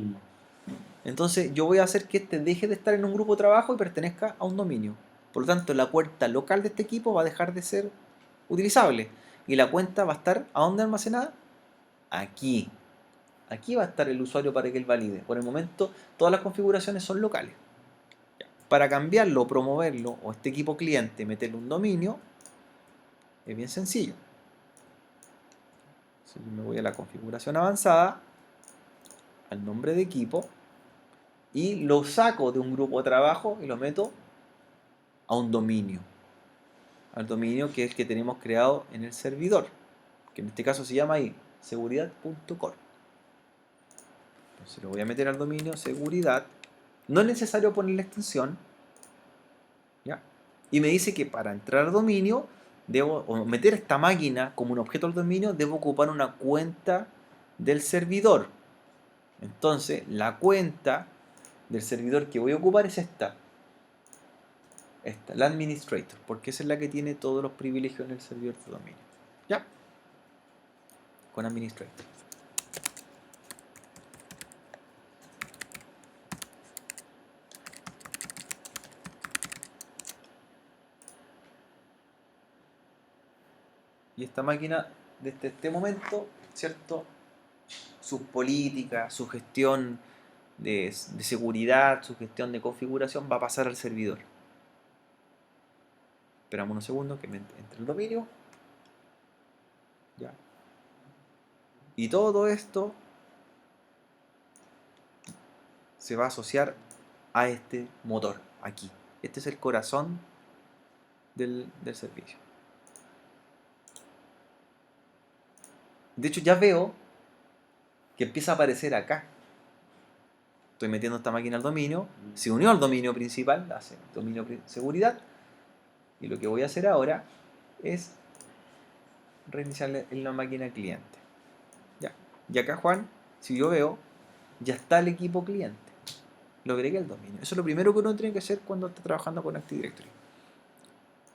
Entonces yo voy a hacer que este deje de estar en un grupo de trabajo y pertenezca a un dominio. Por lo tanto, la cuenta local de este equipo va a dejar de ser utilizable. Y la cuenta va a estar, ¿a dónde almacenada? Aquí. Aquí va a estar el usuario para que él valide. Por el momento, todas las configuraciones son locales. Para cambiarlo, promoverlo, o este equipo cliente, meterle un dominio, es bien sencillo. Si me voy a la configuración avanzada, al nombre de equipo, y lo saco de un grupo de trabajo y lo meto a un dominio. Al dominio que es el que tenemos creado en el servidor, que en este caso se llama ahí seguridad.corp. Se lo voy a meter al dominio seguridad. No es necesario poner la extensión. ¿Ya? Y me dice que para entrar al dominio, o meter esta máquina como un objeto al dominio, debo ocupar una cuenta del servidor. Entonces, la cuenta del servidor que voy a ocupar es esta, la administrator, porque esa es la que tiene todos los privilegios en el servidor de dominio. ¿Ya? Con administrator. Y esta máquina, desde este momento, ¿cierto? Sus políticas, su gestión de seguridad, su gestión de configuración va a pasar al servidor. Esperamos unos segundos que me entre el dominio. Ya. Y todo esto se va a asociar a este motor aquí. Este es el corazón del servicio. De hecho, ya veo que empieza a aparecer acá. Estoy metiendo esta máquina al dominio. Se unió al dominio principal, hace dominio seguridad. Y lo que voy a hacer ahora es reiniciarle en la máquina cliente. Ya. Y acá, Juan, si yo veo, ya está el equipo cliente. Lo agregué al dominio. Eso es lo primero que uno tiene que hacer cuando está trabajando con Active Directory.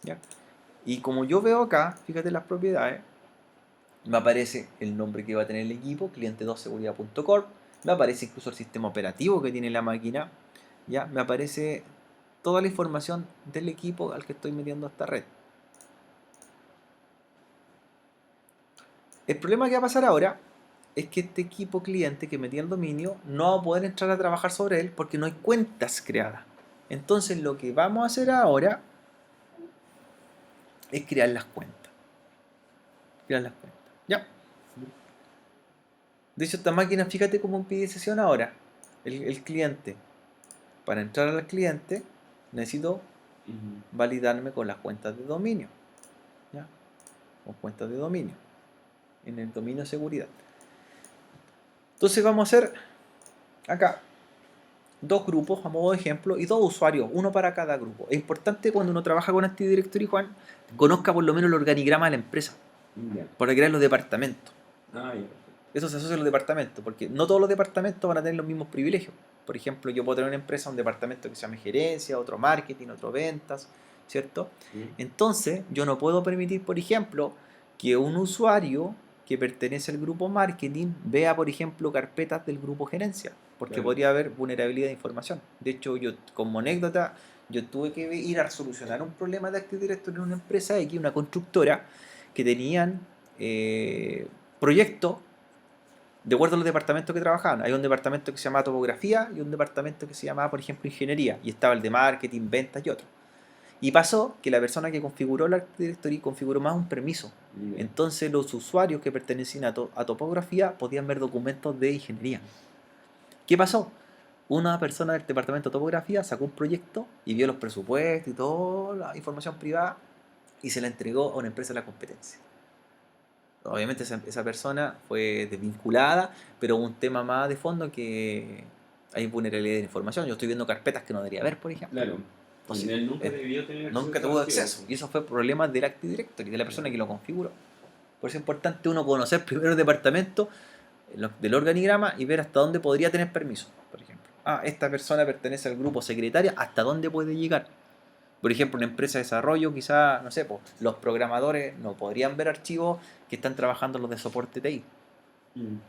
¿Ya? Y como yo veo acá, fíjate las propiedades, me aparece el nombre que va a tener el equipo, cliente2seguridad.corp, me aparece incluso el sistema operativo que tiene la máquina, ¿ya? Me aparece toda la información del equipo al que estoy metiendo a esta red. El problema que va a pasar ahora es que este equipo cliente que metí al dominio no va a poder entrar a trabajar sobre él porque no hay cuentas creadas. Entonces lo que vamos a hacer ahora es crear las cuentas. ¿Ya? De hecho, esta máquina, fíjate cómo pide sesión ahora. El cliente. Para entrar al cliente, necesito validarme con las cuentas de dominio. ¿Ya? Con cuentas de dominio. En el dominio seguridad. Entonces vamos a hacer acá dos grupos a modo de ejemplo y dos usuarios, uno para cada grupo. Es importante cuando uno trabaja con Active Directory, Juan, conozca por lo menos el organigrama de la empresa. Para crear los departamentos. Eso se asocia a los departamentos, porque no todos los departamentos van a tener los mismos privilegios. Por ejemplo, yo puedo tener una empresa, un departamento que se llame gerencia, otro marketing, otro ventas, ¿cierto? Entonces, yo no puedo permitir, por ejemplo, que un usuario que pertenece al grupo marketing vea, por ejemplo, carpetas del grupo gerencia, porque podría haber vulnerabilidad de información. De hecho, yo, como anécdota, yo tuve que ir a solucionar un problema de Active Directory en una empresa X, una constructora, que tenían proyectos de acuerdo a los departamentos que trabajaban. Hay un departamento que se llama topografía y un departamento que se llamaba, por ejemplo, ingeniería. Y estaba el de marketing, ventas y otro. Y pasó que la persona que configuró la Active Directory configuró más un permiso. Entonces los usuarios que pertenecían a topografía podían ver documentos de ingeniería. ¿Qué pasó? Una persona del departamento de topografía sacó un proyecto y vio los presupuestos y toda la información privada y se la entregó a una empresa de la competencia. Obviamente esa persona fue desvinculada, pero un tema más de fondo que hay vulnerabilidad de información. Yo estoy viendo carpetas que no debería haber, por ejemplo. Claro. Entonces, él nunca debió tener acceso. Nunca tuvo acceso. Y eso fue problema del Active Directory, de la persona que lo configuró. Por eso es importante uno conocer primero el departamento del organigrama y ver hasta dónde podría tener permiso, por ejemplo. Esta persona pertenece al grupo secretaria, ¿hasta dónde puede llegar? Por ejemplo, una empresa de desarrollo, quizá, no sé, los programadores no podrían ver archivos que están trabajando los de soporte TI,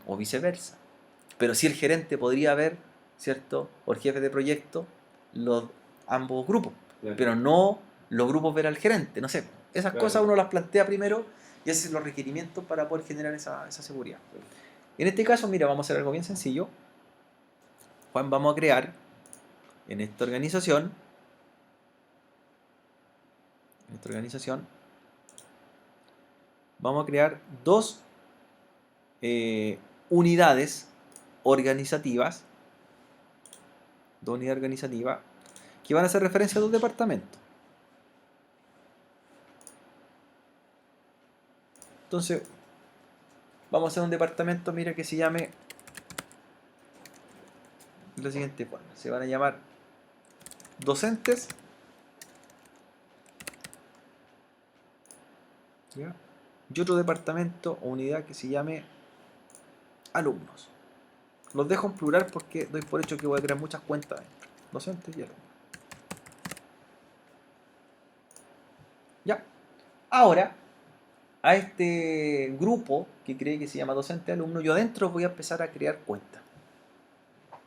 o viceversa. Pero sí el gerente podría ver, ¿cierto? O el jefe de proyecto, ambos grupos. Pero no los grupos ver al gerente, no sé. Esas cosas uno las plantea primero y hace los requerimientos para poder generar esa seguridad. En este caso, mira, vamos a hacer algo bien sencillo. Juan, vamos a crear en esta organización vamos a crear dos unidades organizativas que van a hacer referencia a dos departamentos. Entonces vamos a hacer un departamento, mira, que se llame la siguiente forma. Se van a llamar docentes, ¿ya? Y otro departamento o unidad que se llame alumnos. Los dejo en plural porque doy por hecho que voy a crear muchas cuentas dentro. Docentes y alumnos. Ya. Ahora, a este grupo que cree que se llama docente alumno, yo adentro voy a empezar a crear cuentas.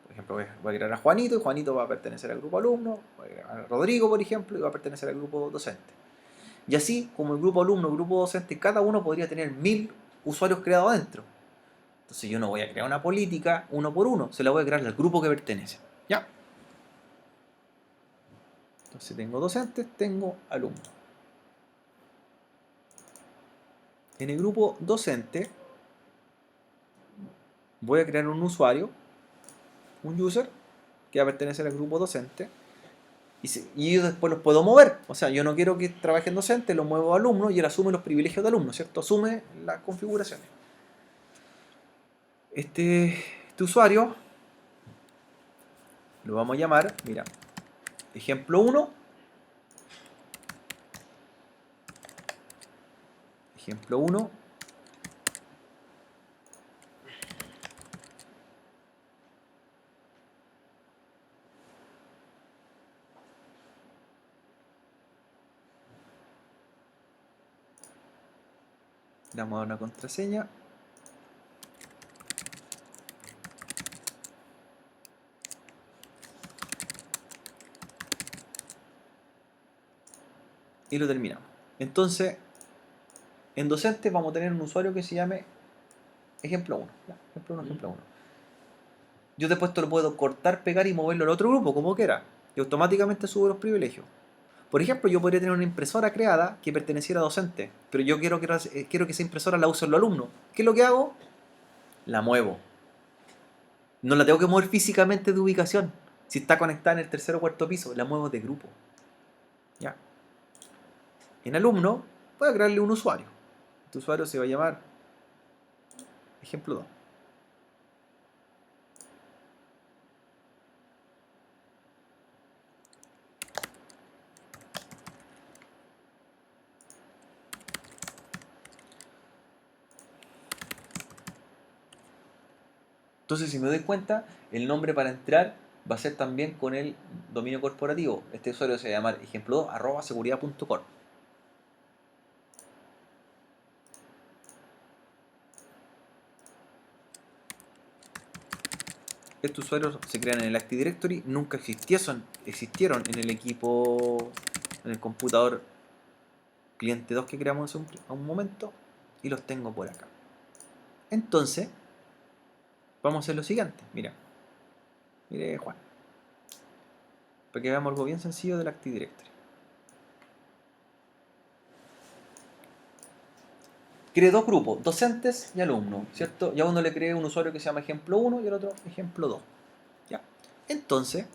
Por ejemplo, voy a crear a Juanito y Juanito va a pertenecer al grupo alumno. Voy a crear a Rodrigo, por ejemplo, y va a pertenecer al grupo docente. Y así, como el grupo alumno, el grupo docente, cada uno podría tener 1000 usuarios creados adentro. Entonces yo no voy a crear una política uno por uno, se la voy a crear al grupo que pertenece. ¿Ya? Entonces tengo docentes, tengo alumnos. En el grupo docente voy a crear un usuario, un user, que va a pertenecer al grupo docente. Y yo después los puedo mover. O sea, yo no quiero que trabajen docente, lo muevo a alumno y él asume los privilegios de alumno, ¿cierto? Asume las configuraciones. Este usuario lo vamos a llamar, mira, ejemplo 1. Ejemplo 1. Le vamos a dar una contraseña. Y lo terminamos. Entonces, en docente vamos a tener un usuario que se llame ejemplo 1. Ejemplo 1, ejemplo 1. Yo después esto lo puedo cortar, pegar y moverlo al otro grupo, como quiera. Y automáticamente subo los privilegios. Por ejemplo, yo podría tener una impresora creada que perteneciera a docente, pero yo quiero que esa impresora la usen los alumnos. ¿Qué es lo que hago? La muevo. No la tengo que mover físicamente de ubicación. Si está conectada en el tercer o cuarto piso, la muevo de grupo. ¿Ya? En alumno, voy a crearle un usuario. Este usuario se va a llamar ejemplo 2. Entonces, si me doy cuenta, el nombre para entrar va a ser también con el dominio corporativo. Este usuario se va a llamar ejemplo2@seguridad.com. Estos usuarios se crean en el Active Directory, nunca existieron en el equipo, en el computador cliente 2 que creamos a un momento, y los tengo por acá. Entonces, vamos a hacer lo siguiente. Mira, mire Juan, para que veamos algo bien sencillo del Active Directory. Creé dos grupos, docentes y alumnos, ¿cierto? Y a uno le creé un usuario que se llama ejemplo 1 y al otro ejemplo 2. ¿Ya? Entonces,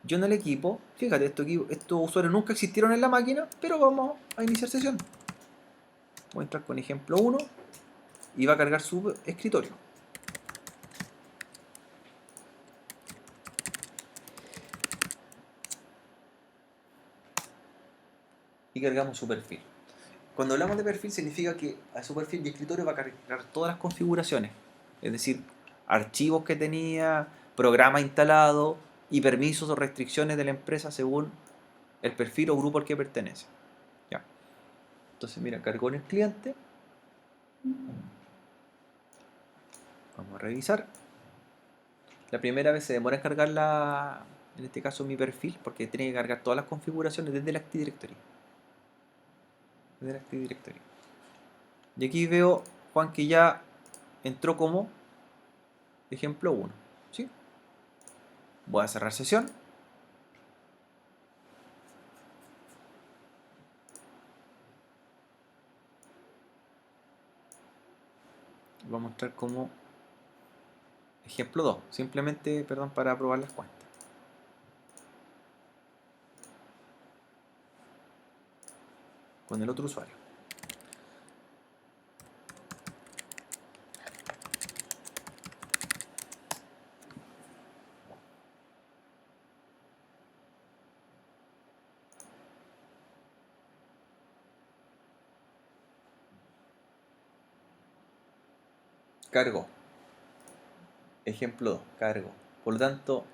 yo en el equipo, fíjate, estos usuarios nunca existieron en la máquina, pero vamos a iniciar sesión. Voy a entrar con ejemplo 1 y va a cargar su escritorio. Y cargamos su perfil. Cuando hablamos de perfil significa que a su perfil y escritorio va a cargar todas las configuraciones. Es decir, archivos que tenía, programa instalado y permisos o restricciones de la empresa según el perfil o grupo al que pertenece. Ya. Entonces, mira, cargó en el cliente. Vamos a revisar. La primera vez se demora en cargar en este caso mi perfil, porque tiene que cargar todas las configuraciones desde el Active Directory. Desde el Active Directory. Y aquí veo, Juan, que ya entró como ejemplo 1. ¿Sí? Voy a cerrar sesión. Voy a mostrar como ejemplo 2. Simplemente, perdón, para probar las cuentas. Con el otro usuario. Cargó. Ejemplo 2, cargó. Por lo tanto,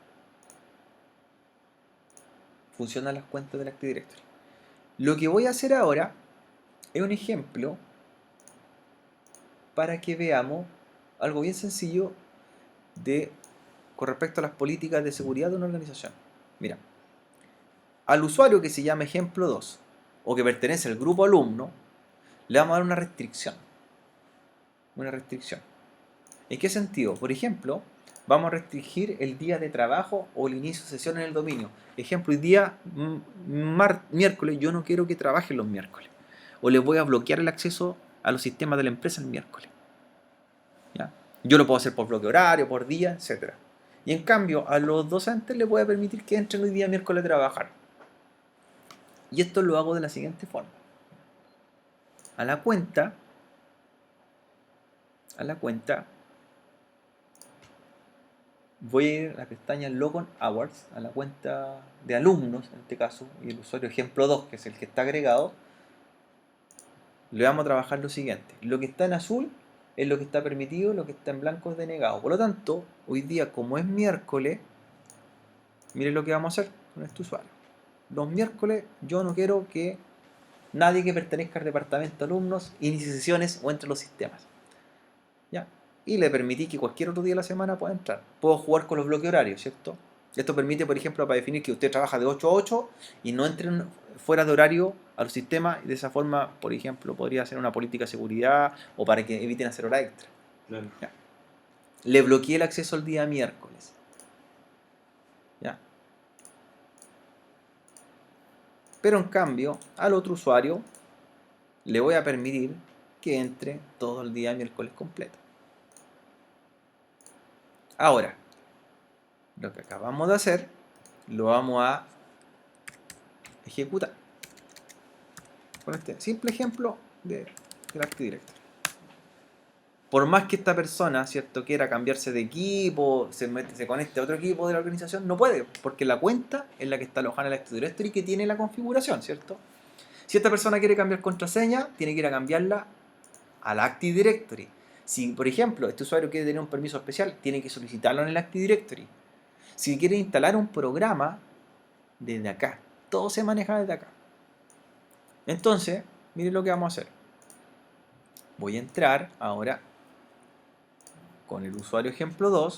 funcionan las cuentas del Active Directory. Lo que voy a hacer ahora es un ejemplo para que veamos algo bien sencillo con respecto a las políticas de seguridad de una organización. Mira, al usuario que se llama ejemplo 2 o que pertenece al grupo alumno, le vamos a dar una restricción. Una restricción. ¿En qué sentido? Por ejemplo, vamos a restringir el día de trabajo o el inicio de sesión en el dominio. Ejemplo, el día miércoles yo no quiero que trabajen los miércoles. O les voy a bloquear el acceso a los sistemas de la empresa el miércoles. ¿Ya? Yo lo puedo hacer por bloque horario, por día, etc. Y en cambio, a los docentes les voy a permitir que entren hoy día miércoles a trabajar. Y esto lo hago de la siguiente forma. A la cuenta voy a ir a la pestaña Logon Awards, a la cuenta de alumnos en este caso, y el usuario ejemplo 2, que es el que está agregado, le vamos a trabajar lo siguiente. Lo que está en azul es lo que está permitido, lo que está en blanco es denegado. Por lo tanto, hoy día, como es miércoles, miren lo que vamos a hacer con este usuario. Los miércoles yo no quiero que nadie que pertenezca al departamento de alumnos inicie sesiones o entre los sistemas. ¿Ya? Y le permití que cualquier otro día de la semana pueda entrar. Puedo jugar con los bloques horarios, ¿cierto? Esto permite, por ejemplo, para definir que usted trabaja de 8 a 8 y no entren fuera de horario a los sistemas. Y de esa forma, por ejemplo, podría ser una política de seguridad o para que eviten hacer hora extra. Claro. ¿Ya? Le bloqueé el acceso el día miércoles. ¿Ya? Pero en cambio, al otro usuario le voy a permitir que entre todo el día miércoles completo. Ahora, lo que acabamos de hacer, lo vamos a ejecutar. Con este simple ejemplo del Active Directory. Por más que esta persona, ¿cierto?, quiera cambiarse de equipo, se conecte a otro equipo de la organización, no puede, porque la cuenta es la que está alojada en el Active Directory que tiene la configuración, ¿cierto? Si esta persona quiere cambiar contraseña, tiene que ir a cambiarla al Active Directory. Si, por ejemplo, este usuario quiere tener un permiso especial, tiene que solicitarlo en el Active Directory. Si quiere instalar un programa, desde acá. Todo se maneja desde acá. Entonces, miren lo que vamos a hacer. Voy a entrar ahora con el usuario ejemplo 2.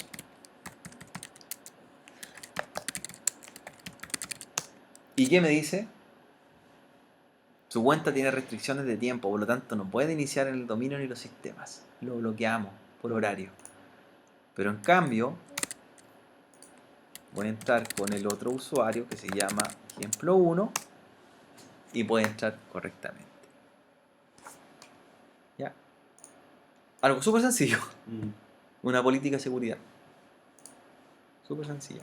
¿Y qué me dice? Su cuenta tiene restricciones de tiempo, por lo tanto no puede iniciar en el dominio ni los sistemas. Lo bloqueamos por horario. Pero en cambio, voy a entrar con el otro usuario que se llama ejemplo 1 y puede entrar correctamente. ¿Ya? Algo súper sencillo. Una política de seguridad. Súper sencilla.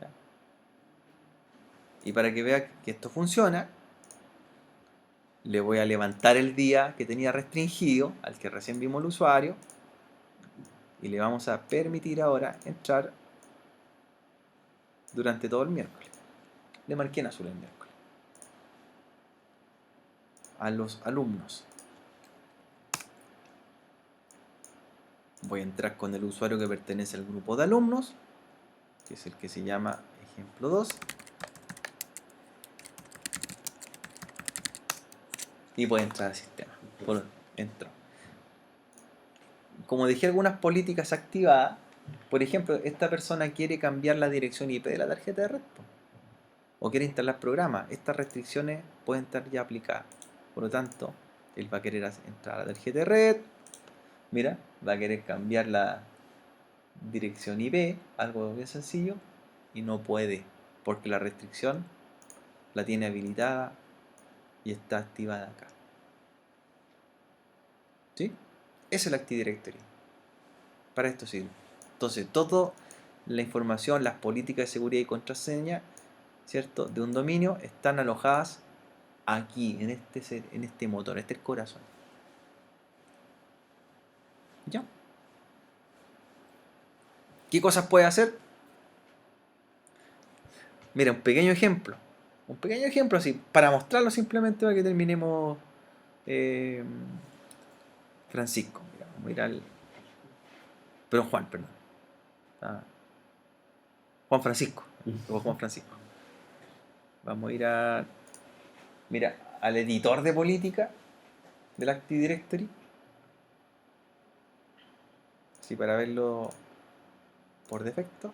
¿Ya? Y para que vea que esto funciona, le voy a levantar el día que tenía restringido, al que recién vimos el usuario, y le vamos a permitir ahora entrar durante todo el miércoles. Le marqué en azul el miércoles. A los alumnos. Voy a entrar con el usuario que pertenece al grupo de alumnos, que es el que se llama ejemplo 2. Y puede entrar al sistema. Entró. Como dejé algunas políticas activadas, por ejemplo, esta persona quiere cambiar la dirección IP de la tarjeta de red, o quiere instalar programas. Estas restricciones pueden estar ya aplicadas. Por lo tanto, él va a querer entrar a la tarjeta de red. Mira, va a querer cambiar la dirección IP, algo bien sencillo, y no puede, porque la restricción la tiene habilitada y está activada acá. ¿Sí? Esa es el Active Directory. Para esto sirve. Entonces, toda la información, las políticas de seguridad y contraseña, ¿cierto?, de un dominio están alojadas aquí, en este motor, este es el corazón. ¿Ya? ¿Qué cosas puede hacer? Mira, un pequeño ejemplo. Un pequeño ejemplo así, para mostrarlo simplemente para que terminemos Francisco. Mira, vamos a ir al... Pero Juan, perdón. Juan Francisco. O Juan Francisco. Vamos a ir a... Mira, al editor de política del Active Directory. Sí, para verlo por defecto.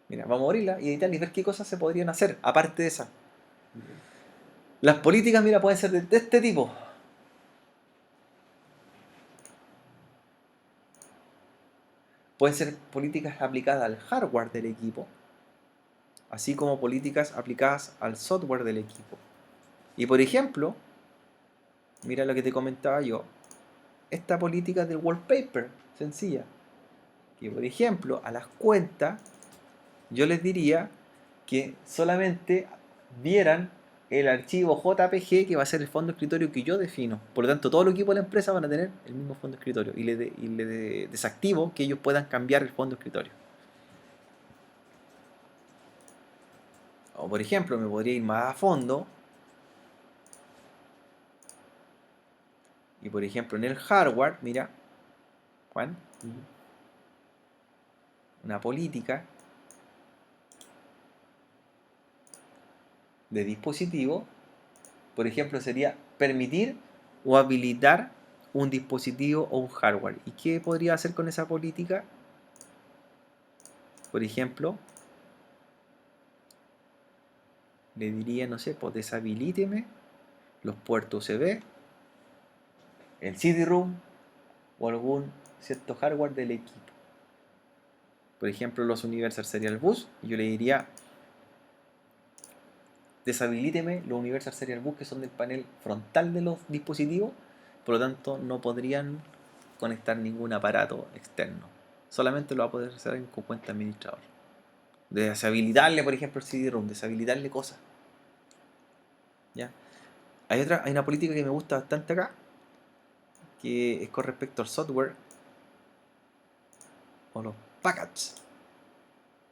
Mira, vamos a abrirla y editar y ver qué cosas se podrían hacer, aparte de esa. Las políticas, mira, pueden ser de este tipo. Pueden ser políticas aplicadas al hardware del equipo, así como políticas aplicadas al software del equipo. Y por ejemplo, mira lo que te comentaba yo, esta política del wallpaper, sencilla, que por ejemplo a las cuentas yo les diría que solamente vieran el archivo JPG que va a ser el fondo de escritorio que yo defino. Por lo tanto, todos los equipos de la empresa van a tener el mismo fondo de escritorio y le desactivo que ellos puedan cambiar el fondo de escritorio. O por ejemplo, me podría ir más a fondo y por ejemplo en el hardware, mira, Juan, una política de dispositivo, por ejemplo, sería permitir o habilitar un dispositivo o un hardware. ¿Y qué podría hacer con esa política? Por ejemplo, le diría, no sé, pues deshabilíteme los puertos USB, el CD-ROOM o algún cierto hardware del equipo. Por ejemplo, los Universal Serial Bus, y yo le diría, deshabilíteme los Universal Serial Bus que son del panel frontal de los dispositivos, por lo tanto no podrían conectar ningún aparato externo. Solamente lo va a poder hacer con cuenta administrador. Deshabilitarle, por ejemplo, el CD-ROOM, deshabilitarle cosas. ¿Ya? Hay una política que me gusta bastante acá, que es con respecto al software o los packages.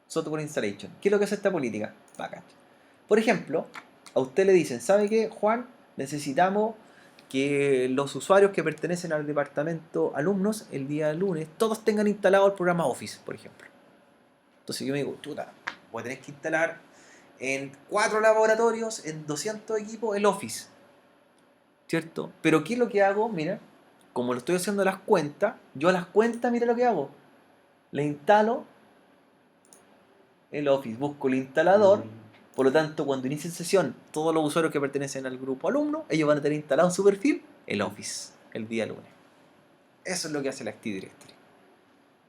Software installation. ¿Qué es lo que hace esta política? Package. Por ejemplo, a usted le dicen, ¿sabe qué, Juan? Necesitamos que los usuarios que pertenecen al departamento alumnos el día lunes todos tengan instalado el programa Office, por ejemplo. Entonces yo me digo, chuta, voy a tener que instalar en 4 laboratorios, en 200 equipos, el Office. ¿Cierto? Pero ¿qué es lo que hago? Mira, como lo estoy haciendo a las cuentas, yo a las cuentas, mira lo que hago. Le instalo el Office, busco el instalador. Por lo tanto, cuando inicie sesión, todos los usuarios que pertenecen al grupo alumno, ellos van a tener instalado en su perfil el Office el día lunes. Eso es lo que hace el Active Directory.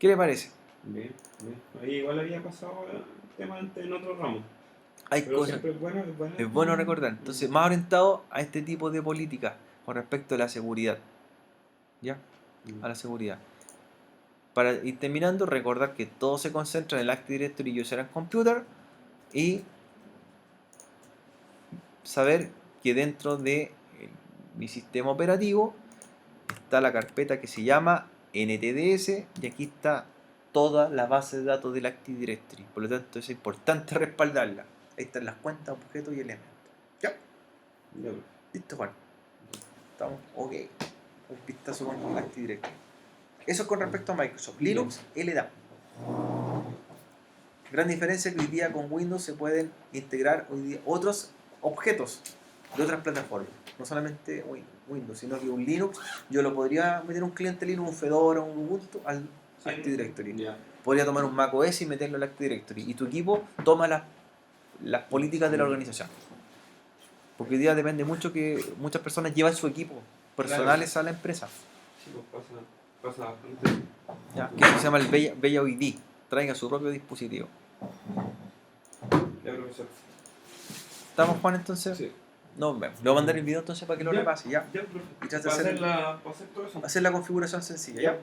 ¿Qué le parece? Bien, bien. Ahí igual había pasado el tema antes en otro ramo. Hay Pero cosas. siempre Es bueno recordar. Entonces, más orientado a este tipo de políticas con respecto a la seguridad. ¿Ya? A la seguridad. Para ir terminando, recordar que todo se concentra en el Active Directory y User and Computer y saber que dentro de mi sistema operativo está la carpeta que se llama NTDS y aquí está toda la base de datos del Active Directory. Por lo tanto, es importante respaldarla. Ahí están las cuentas, objetos y elementos. ¿Ya? Ya. Listo, Juan. Estamos ok. Un vistazo con el Active Directory. Eso es con respecto a Microsoft. Linux, LDAP. Gran diferencia que hoy día con Windows se pueden integrar hoy día otros objetos de otras plataformas. No solamente Windows, sino que un Linux, yo lo podría meter un cliente Linux, un Fedora, un Ubuntu al Active Directory. Ya. Podría tomar un Mac OS y meterlo al Active Directory. Y tu equipo toma las políticas de la organización. Porque hoy día depende mucho que muchas personas llevan su equipo personales a la empresa. Sí, pues pasa bastante. ¿Ya? Que eso se llama el Bella ID. Traiga su propio dispositivo. Ya, profesor. ¿Estamos, Juan, entonces? Sí. Nos vemos. Le voy a mandar el video entonces para que lo repase, ¿ya? Ya, profe. Y trate de Para hacer todo eso. hacer la configuración sencilla, ¿ya?